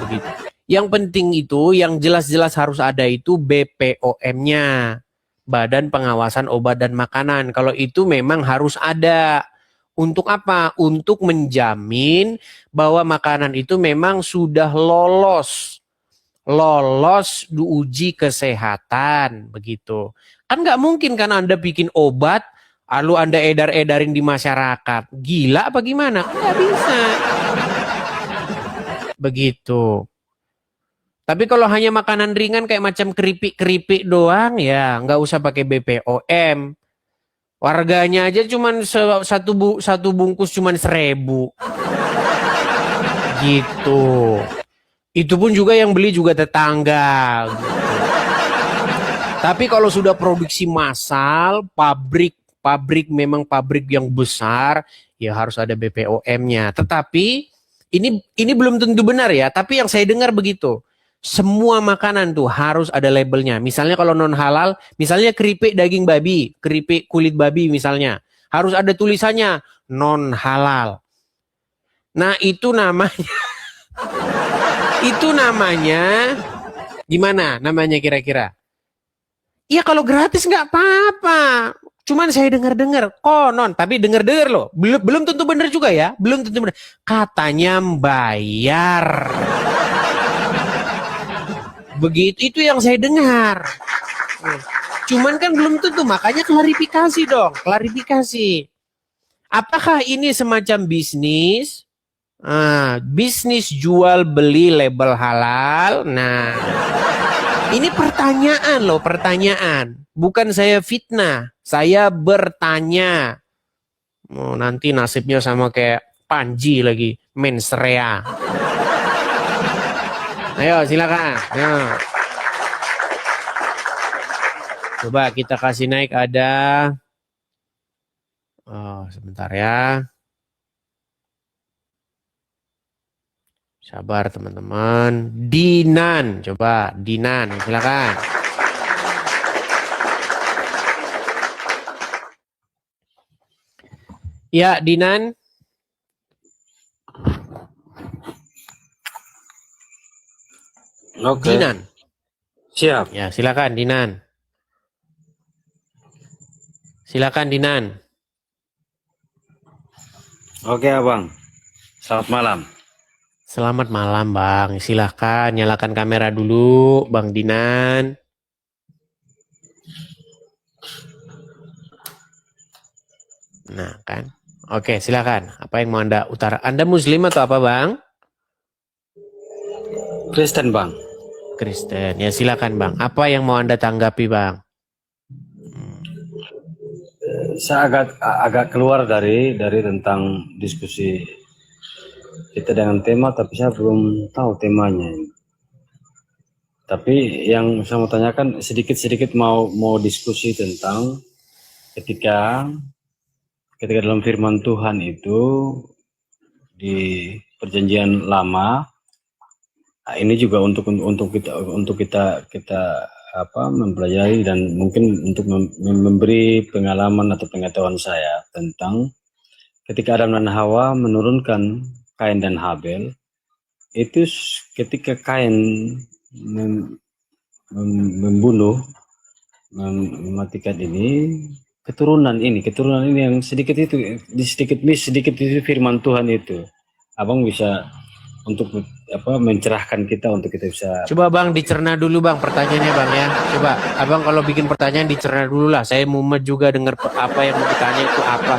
Begitu. Yang penting itu yang jelas-jelas harus ada itu BPOM-nya. Badan Pengawasan Obat dan Makanan. Kalau itu memang harus ada. Untuk apa? Untuk menjamin bahwa makanan itu memang sudah lolos diuji kesehatan begitu. Kan nggak mungkin kan Anda bikin obat lalu Anda edar-edarin di masyarakat. Gila apa gimana? Nggak bisa. Begitu. Tapi kalau hanya makanan ringan kayak macam keripik-keripik doang ya nggak usah pakai BPOM. Warganya aja cuman satu bungkus cuman 1.000. Gitu. Itu pun juga yang beli juga tetangga. Gitu. Tapi kalau sudah produksi massal, pabrik memang pabrik yang besar, ya harus ada BPOM-nya. Tetapi ini belum tentu benar ya, tapi yang saya dengar begitu. Semua makanan tuh harus ada labelnya. Misalnya kalau non halal, misalnya keripik daging babi, keripik kulit babi misalnya, harus ada tulisannya non halal. Nah, itu namanya gimana namanya kira-kira? Iya kalau gratis nggak apa-apa. Cuman saya dengar-dengar konon, tapi dengar-dengar loh. Belum tentu benar juga ya, belum tentu benar. Katanya bayar. Begitu itu yang saya dengar. Cuman kan belum tentu, makanya klarifikasi dong, klarifikasi. Apakah ini semacam bisnis? Bisnis jual beli label halal. Nah, ini pertanyaan loh, pertanyaan. Bukan saya fitnah, saya bertanya. Nanti nasibnya sama kayak Panji lagi, mensrea. Ayo silakan. Ayo. Coba kita kasih naik ada. Sebentar ya. Sabar teman-teman. Dinan, coba Dinan, silakan. Ya, Dinan. Oke. Dinan. Siap. Ya, silakan Dinan. Silakan Dinan. Oke, Abang. Selamat malam. Selamat malam, Bang. Silakan nyalakan kamera dulu, Bang Dinan. Nah, kan. Oke, silakan. Apa yang mau Anda utara? Anda Muslim atau apa, Bang? Kristen, Bang. Kristen. Ya, silakan, Bang. Apa yang mau Anda tanggapi, Bang? Saya agak keluar dari tentang diskusi kita dengan tema, tapi saya belum tahu temanya. Tapi yang saya mau tanyakan sedikit mau diskusi tentang ketika dalam firman Tuhan itu di Perjanjian Lama, ini juga untuk kita mempelajari dan mungkin untuk memberi pengalaman atau pengetahuan saya tentang ketika Adam dan Hawa menurunkan Kain dan Habel, itu ketika Kain mematikan keturunan ini yang sedikit itu firman Tuhan itu. Abang bisa untuk mencerahkan kita untuk kita bisa. Coba Bang dicerna dulu Bang pertanyaannya Bang ya. Coba Abang kalau bikin pertanyaan dicerna dulu lah. Saya mumet juga dengar apa yang mau ditanya itu apa.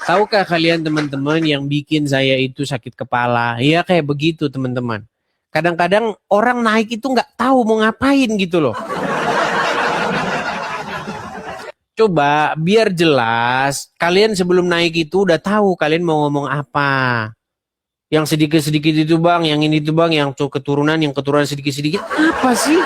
Tahukah kalian teman-teman yang bikin saya itu sakit kepala? Ya kayak begitu teman-teman. Kadang-kadang orang naik itu nggak tahu mau ngapain gitu loh. Coba biar jelas, kalian sebelum naik itu udah tahu kalian mau ngomong apa. Yang sedikit-sedikit itu bang, yang ini tuh bang, yang keturunan sedikit-sedikit. Apa sih?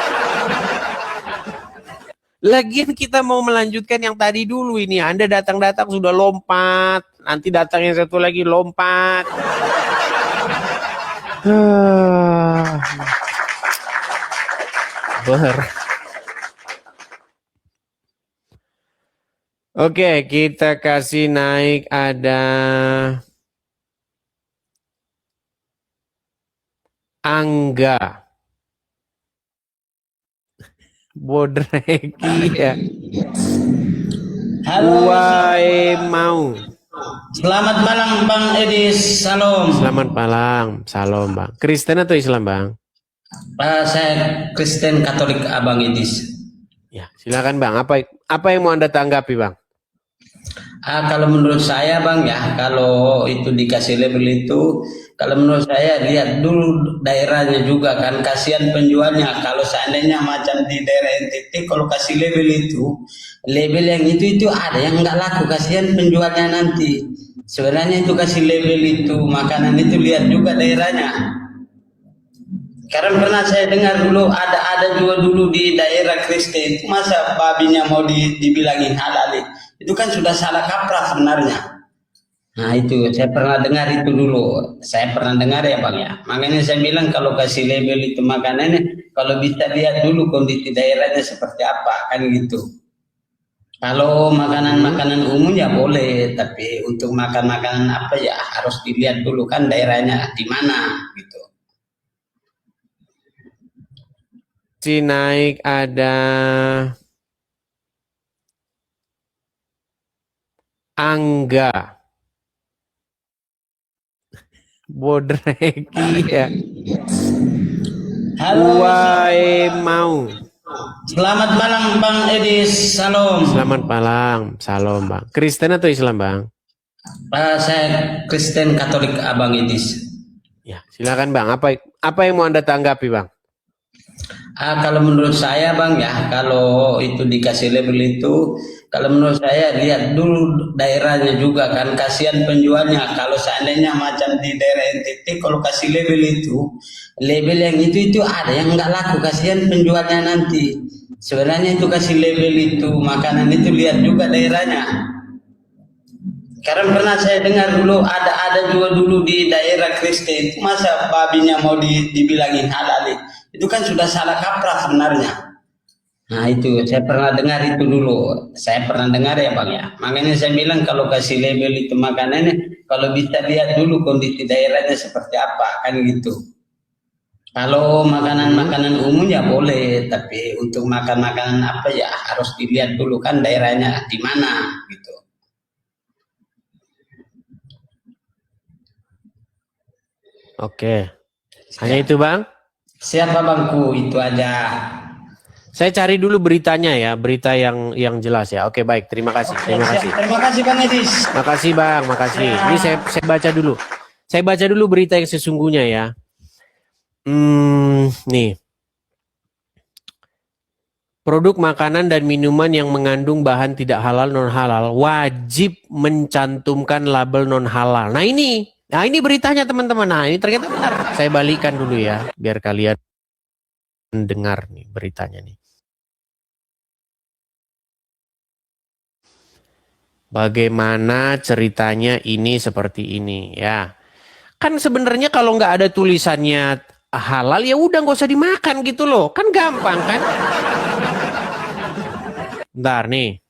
Lagian kita mau melanjutkan yang tadi dulu ini. Anda datang-datang sudah lompat. Nanti datang yang satu lagi lompat. Oke, kita kasih naik ada Angga. Bodreki ya. Halo. Mau. Selamat malam Bang Edis. Salam. Selamat malam. Salam Bang. Kristen atau Islam Bang? Saya Kristen Katolik Abang Edis. Ya, silakan Bang. Apa yang mau Anda tanggapi Bang? Kalau menurut saya Bang ya, kalau itu dikasih label itu, kalau menurut saya lihat dulu daerahnya juga kan, kasihan penjualnya. Kalau seandainya macam di daerah NTT, kalau kasih label itu, label yang itu ada yang nggak laku, kasihan penjualnya nanti. Sebenarnya itu kasih label itu, makanan itu lihat juga daerahnya. Karena pernah saya dengar dulu ada juga dulu di daerah Kristen, masa babinya mau dibilangin halal, itu kan sudah salah kaprah sebenarnya. Nah itu saya pernah dengar itu dulu, saya pernah dengar ya Bang ya. Makanya saya bilang kalau kasih label itu makanannya, kalau bisa lihat dulu kondisi daerahnya seperti apa kan gitu. Kalau makanan-makanan umum ya boleh, tapi untuk makan-makanan apa ya harus dilihat dulu kan daerahnya di mana gitu. Si naik ada Angga. Bodreki ya. Halo. Mau. Selamat malam Bang Edis. Salam. Selamat malam. Salam Bang. Kristen atau Islam Bang? Saya Kristen Katolik Abang Edis. Ya, silakan Bang. Apa yang mau Anda tanggapi Bang? Kalau menurut saya Bang ya, kalau itu dikasih label itu, kalau menurut saya lihat dulu daerahnya juga kan, kasihan penjualnya. Kalau seandainya macam di daerah NTT, kalau kasih label itu, label yang itu ada yang nggak laku, kasihan penjualnya nanti. Sebenarnya itu kasih label itu, makanan itu lihat juga daerahnya. Karena pernah saya dengar dulu ada juga dulu di daerah Kristen, masa babinya mau dibilangin halal, itu kan sudah salah kaprah sebenarnya. Nah itu saya pernah dengar itu dulu, saya pernah dengar ya Bang ya. Makanya saya bilang kalau kasih label itu makanannya, kalau bisa lihat dulu kondisi daerahnya seperti apa kan gitu. Kalau makanan-makanan umum ya boleh, tapi untuk makan-makanan apa ya harus dilihat dulu kan daerahnya di mana gitu. Oke. Hanya itu Bang? Siapa Bangku, itu aja. Saya cari dulu beritanya ya, berita yang jelas ya. Oke baik, terima kasih. Terima kasih. Terima kasih Bang Edis. Makasih Bang, makasih. Ini saya baca dulu. Saya baca dulu berita yang sesungguhnya ya. Nih. Produk makanan dan minuman yang mengandung bahan tidak halal non halal wajib mencantumkan label non halal. Nah ini beritanya teman-teman. Nah ini ternyata benar. Saya balikan dulu ya, biar kalian dengar nih beritanya nih. Bagaimana ceritanya ini seperti ini ya. Kan sebenarnya kalau nggak ada tulisannya halal ya udah nggak usah dimakan gitu loh. Kan gampang kan. Bentar nih.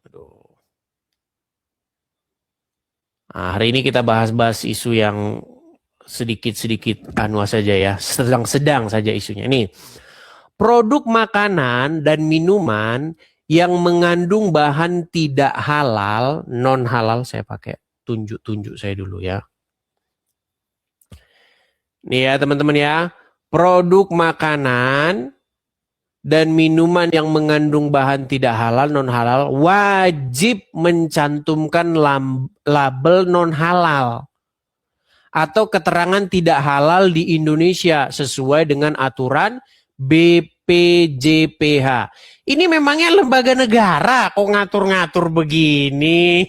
Aduh. Nah, hari ini kita bahas-bahas isu yang sedikit-sedikit saja ya. Sedang-sedang saja isunya. Nih. Produk makanan dan minuman yang mengandung bahan tidak halal, non halal, saya pakai tunjuk saya dulu ya. Nih ya teman-teman ya, produk makanan dan minuman yang mengandung bahan tidak halal, non halal, wajib mencantumkan label non halal atau keterangan tidak halal di Indonesia sesuai dengan aturan BPJPH. Ini memangnya lembaga negara kok ngatur-ngatur begini.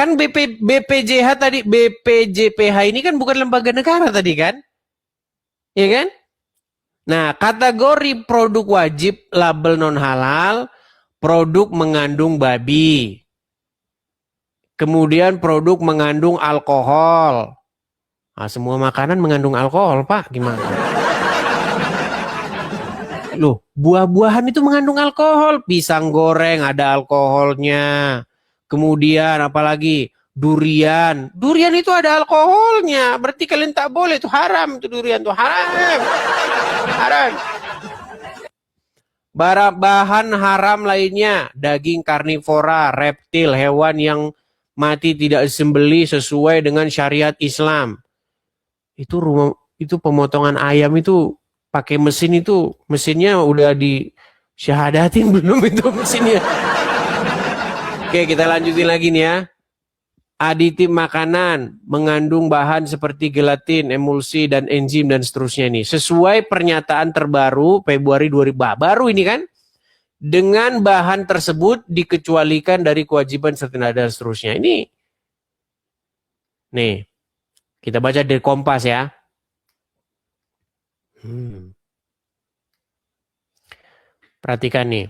Kan BPJH tadi, BPJPH ini kan bukan lembaga negara tadi kan? Iya kan? Nah, kategori produk wajib label non halal, produk mengandung babi. Kemudian produk mengandung alkohol. Nah, semua makanan mengandung alkohol, Pak. Gimana? Loh, buah-buahan itu mengandung alkohol. Pisang goreng ada alkoholnya. Kemudian apalagi durian. Durian itu ada alkoholnya. Berarti kalian tak boleh. Itu haram. Itu durian itu haram. Haram. Bahan haram lainnya. Daging karnivora, reptil, hewan yang mati tidak disembelih sesuai dengan syariat Islam. Itu pemotongan ayam itu pakai mesin itu. Mesinnya udah disyahadatin belum itu mesinnya? Oke, kita lanjutin lagi nih ya. Aditif makanan mengandung bahan seperti gelatin, emulsi, dan enzim dan seterusnya ini. Sesuai pernyataan terbaru Februari 2000. Baru ini kan. Dengan bahan tersebut dikecualikan dari kewajiban serta dan seterusnya. Ini. Nih. Kita baca dari Kompas ya. Perhatikan nih.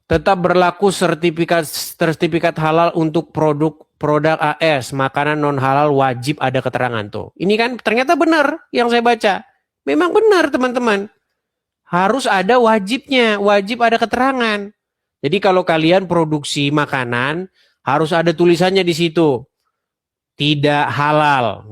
Tetap berlaku sertifikat halal untuk produk AS, makanan non halal wajib ada keterangan tuh. Ini kan ternyata benar yang saya baca. Memang benar teman-teman. Harus ada wajibnya, wajib ada keterangan. Jadi kalau kalian produksi makanan harus ada tulisannya di situ. Tidak halal.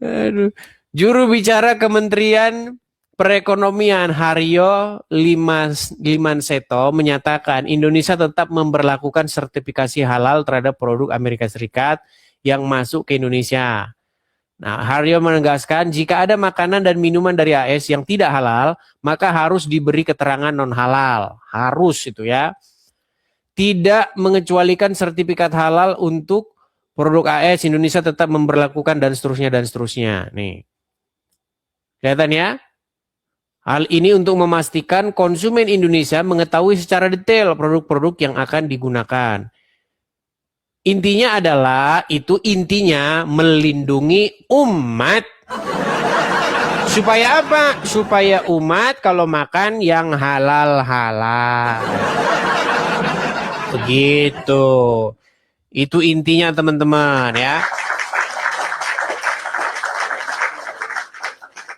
Aduh. Juru bicara Kementerian Perekonomian Haryo Limanseto menyatakan Indonesia tetap memberlakukan sertifikasi halal terhadap produk Amerika Serikat yang masuk ke Indonesia. Nah, Haryo menegaskan jika ada makanan dan minuman dari AS yang tidak halal, maka harus diberi keterangan non halal. Harus itu ya. Tidak mengecualikan sertifikat halal untuk produk AS, Indonesia tetap memberlakukan dan seterusnya dan seterusnya. Nih. Kelihatan ya? Hal ini untuk memastikan konsumen Indonesia mengetahui secara detail produk-produk yang akan digunakan. Intinya adalah, itu intinya melindungi umat. Supaya apa? Supaya umat kalau makan yang halal-halal. Begitu. Itu intinya teman-teman ya.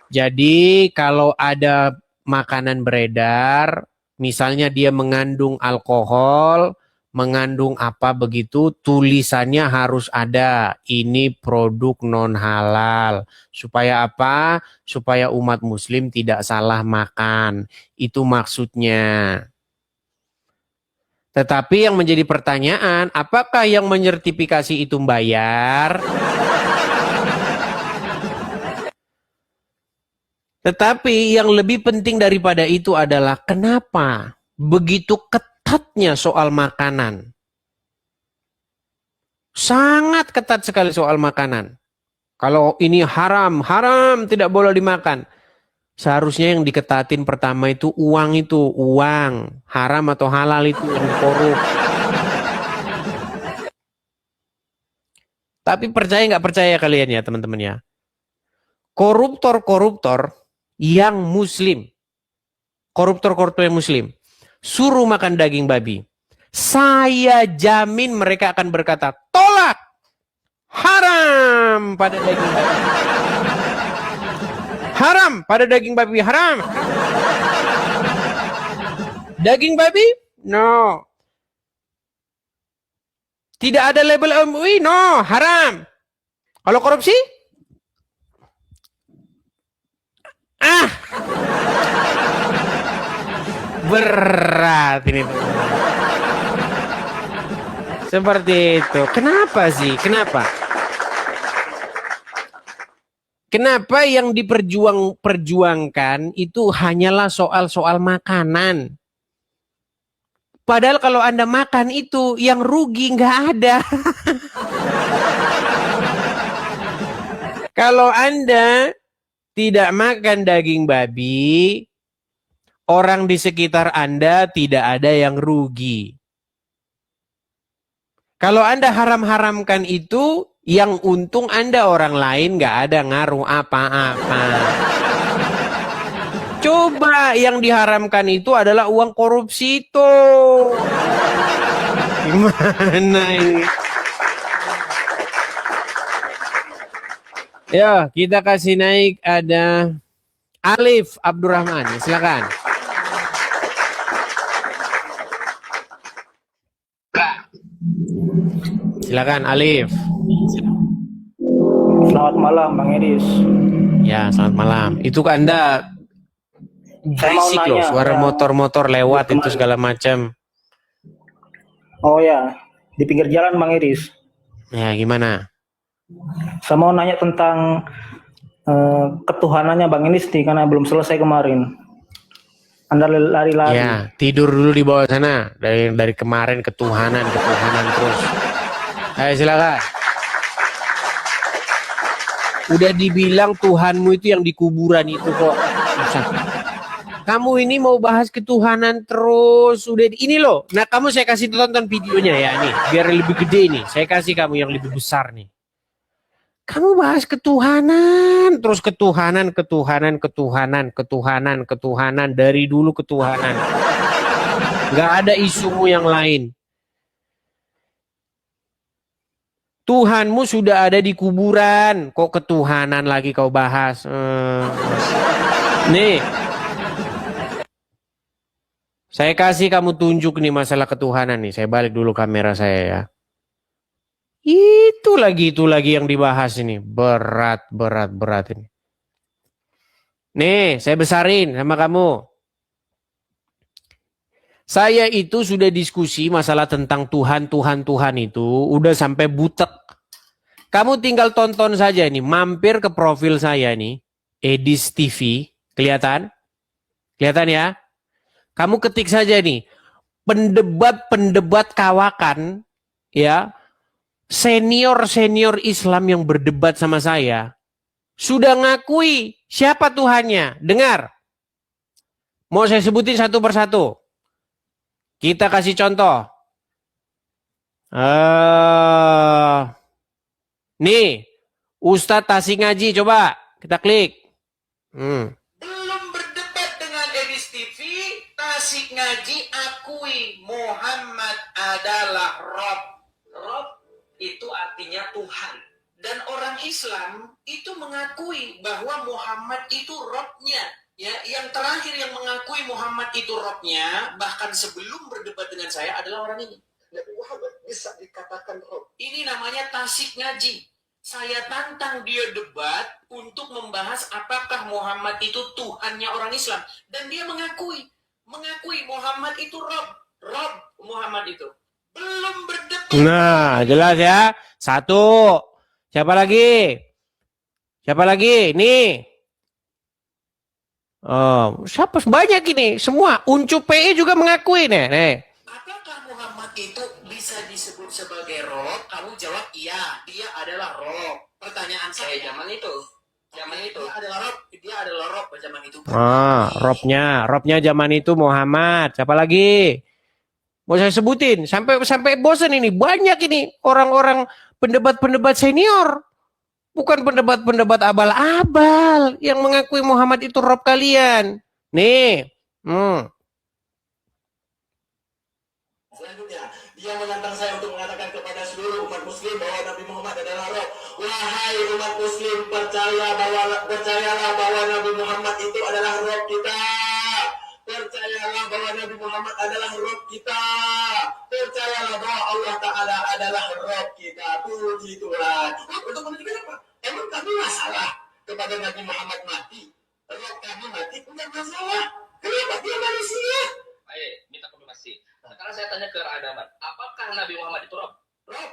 Jadi kalau ada makanan beredar, misalnya dia mengandung alkohol, mengandung apa begitu, tulisannya harus ada. Ini produk non halal. Supaya apa? Supaya umat muslim tidak salah makan. Itu maksudnya. Tetapi yang menjadi pertanyaan, apakah yang menyertifikasi itu bayar? Tetapi yang lebih penting daripada itu adalah kenapa begitu ketatnya soal makanan. Sangat ketat sekali soal makanan. Kalau ini haram, haram tidak boleh dimakan. Seharusnya yang diketatin pertama itu uang, haram atau halal itu yang korup. Tapi percaya nggak percaya kalian ya teman-teman ya. Koruptor-koruptor yang muslim, koruptor-koruptor yang muslim, suruh makan daging babi. Saya jamin mereka akan berkata, tolak, haram pada daging babi. Haram pada daging babi, haram. Daging babi? No. Tidak ada label MUI? No, haram. Kalau korupsi? Berat ini. Seperti itu. Kenapa sih? Kenapa? Kenapa yang diperjuangkan itu hanyalah soal-soal makanan? Padahal kalau Anda makan itu yang rugi nggak ada. Kalau Anda tidak makan daging babi, orang di sekitar Anda tidak ada yang rugi. Kalau Anda haram-haramkan itu, yang untung Anda orang lain nggak ada ngaruh apa-apa. Coba yang diharamkan itu adalah uang korupsi itu. Gimana ini? Ya, kita kasih naik ada Alif Abdurrahman. Silakan. Silakan Alif. Selamat malam Bang Edis. Ya, selamat malam. Itu Anda Saya mau berisik nanya, loh, suara motor-motor lewat itu segala macam. Oh ya, di pinggir jalan Bang Edis. Ya, gimana? Saya mau nanya tentang ketuhanannya Bang Edis nih, karena belum selesai kemarin. Anda lari-lari. Ya, tidur dulu di bawah sana. Dari kemarin ketuhanan terus. Ayo silakan. Udah dibilang Tuhanmu itu yang di kuburan itu kok. Susah. Kamu ini mau bahas ketuhanan terus. Udah ini loh. Nah, kamu saya kasih tonton videonya ya nih, biar lebih gede nih. Saya kasih kamu yang lebih besar nih. Kamu bahas ketuhanan, terus ketuhanan dari dulu ketuhanan. Nggak ada isumu yang lain. Tuhanmu sudah ada di kuburan, kok ketuhanan lagi kau bahas? Nih, saya kasih kamu tunjuk nih masalah ketuhanan nih. Saya balik dulu kamera saya ya. Itu lagi yang dibahas ini. Berat ini. Nih, saya besarin sama kamu. Saya itu sudah diskusi masalah tentang Tuhan itu udah sampai butek. Kamu tinggal tonton saja nih, mampir ke profil saya nih, Edis TV, kelihatan? Kelihatan ya? Kamu ketik saja nih, pendebat kawakan ya. Senior Islam yang berdebat sama saya sudah ngakui siapa Tuhannya. Dengar. Mau saya sebutin satu persatu. Kita kasih contoh. Nih, Ustadz Tasik Ngaji, coba kita klik. Belum berdebat dengan Edis TV, Tasik Ngaji akui Muhammad adalah Rob. Rob itu artinya Tuhan. Dan orang Islam itu mengakui bahwa Muhammad itu Robnya. Ya, yang terakhir yang mengakui Muhammad itu Robnya, bahkan sebelum berdebat dengan saya adalah orang ini. Nabi Muhammad bisa dikatakan Rob. Ini namanya Tasik Ngaji. Saya tantang dia debat untuk membahas apakah Muhammad itu Tuhannya orang Islam. Dan dia mengakui Muhammad itu Rob. Rob Muhammad itu. Belum berdebat. Nah, jelas ya. Satu. Siapa lagi? Nih. Oh, siapa banyak ini? Semua. Uncu PE juga mengakui nih. Apakah Muhammad itu bisa disebut sebagai Rob? Kamu jawab iya, dia adalah Rob. Pertanyaan saya zaman itu. Dia adalah Rob zaman itu. Robnya zaman itu Muhammad. Siapa lagi? Mau saya sebutin sampai bosan ini. Banyak ini orang-orang pendebat senior. Bukan pendebat abal-abal yang mengakui Muhammad itu Rob kalian. Nih. Selanjutnya, dia menantang saya untuk mengatakan kepada seluruh umat muslim bahwa Nabi Muhammad adalah Rob. Wahai umat muslim, percayalah bahwa Nabi Muhammad itu adalah Rob kita. Percayalah bahwa Nabi Muhammad adalah Rob kita. Percayalah bahwa Allah Ta'ala adalah Rob kita. Puji Tuhan. Untuk menunjukkan apa? Emang kami masalah kepada Nabi Muhammad mati? Rob kami mati punya masalah. Kenapa dia manusia? Baik, minta konfirmasi. Sekarang saya tanya ke Adaman, apakah Nabi Muhammad itu Rob? Rob.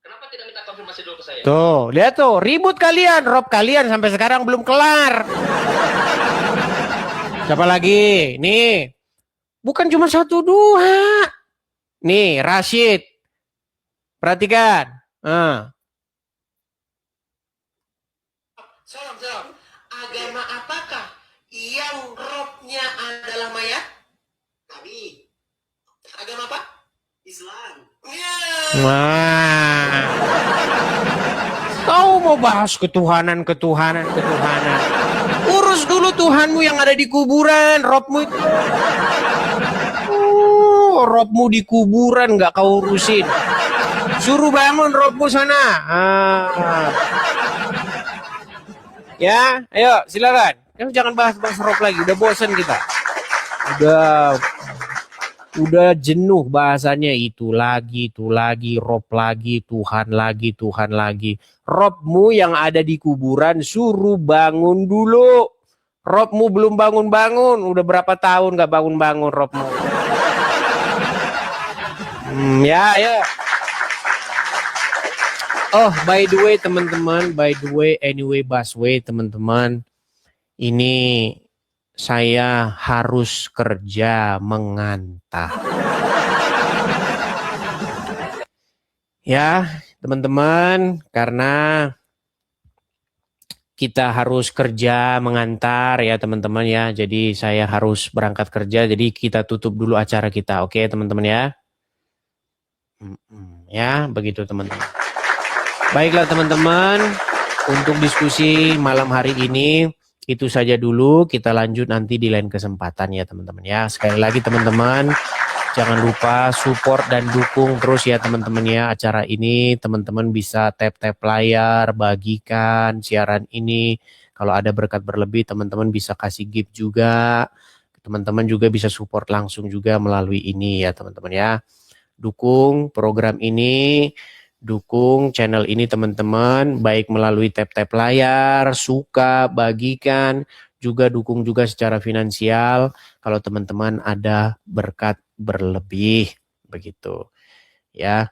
Kenapa tidak minta konfirmasi dulu ke saya? Tuh, lihat tuh, ribut kalian, Rob kalian sampai sekarang belum kelar. Siapa lagi? Nih. Bukan cuma 1, 2. Nih, Rashid. Perhatikan. Salam. Agama apakah yang Robnya adalah mayat? Kami. Agama apa? Islam. Nah, kau mau bahas ketuhanan. Urus dulu Tuhanmu yang ada di kuburan, Robmu itu. Robmu di kuburan nggak kau urusin. Suruh bangun Robmu sana. Ya, ayo silakan. Jangan bahas Rob lagi, udah bosan kita. Udah jenuh bahasanya itu lagi, Rob lagi, Tuhan lagi. Robmu yang ada di kuburan suruh bangun dulu. Robmu belum bangun-bangun, udah berapa tahun gak bangun-bangun Robmu. Ya. Oh, by the way teman-teman, Busway teman-teman. Ini saya harus kerja mengantar. Ya, teman-teman, karena kita harus kerja mengantar ya teman-teman ya. Jadi saya harus berangkat kerja, jadi kita tutup dulu acara kita. Oke, teman-teman ya. Ya, begitu teman-teman. Baiklah teman-teman, untuk diskusi malam hari ini itu saja dulu, kita lanjut nanti di lain kesempatan ya teman-teman ya. Sekali lagi teman-teman, jangan lupa support dan dukung terus ya teman-teman ya acara ini. Teman-teman bisa tap-tap layar, bagikan siaran ini. Kalau ada berkat berlebih, teman-teman bisa kasih gift juga. Teman-teman juga bisa support langsung juga melalui ini ya teman-teman ya. Dukung program ini, dukung channel ini teman-teman, baik melalui tap-tap layar, suka, bagikan, juga dukung juga secara finansial kalau teman-teman ada berkat berlebih begitu. Ya.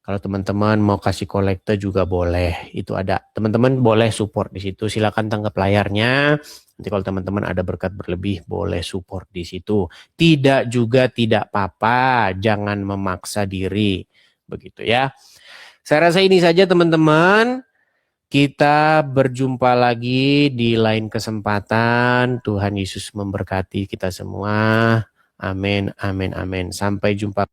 Kalau teman-teman mau kasih kolekte juga boleh. Itu ada. Teman-teman boleh support di situ. Silakan tangkap layarnya. Nanti kalau teman-teman ada berkat berlebih boleh support di situ. Tidak juga tidak apa-apa, jangan memaksa diri. Begitu ya. Saya rasa ini saja teman-teman. Kita berjumpa lagi di lain kesempatan. Tuhan Yesus memberkati kita semua. Amin, amin, amin. Sampai jumpa.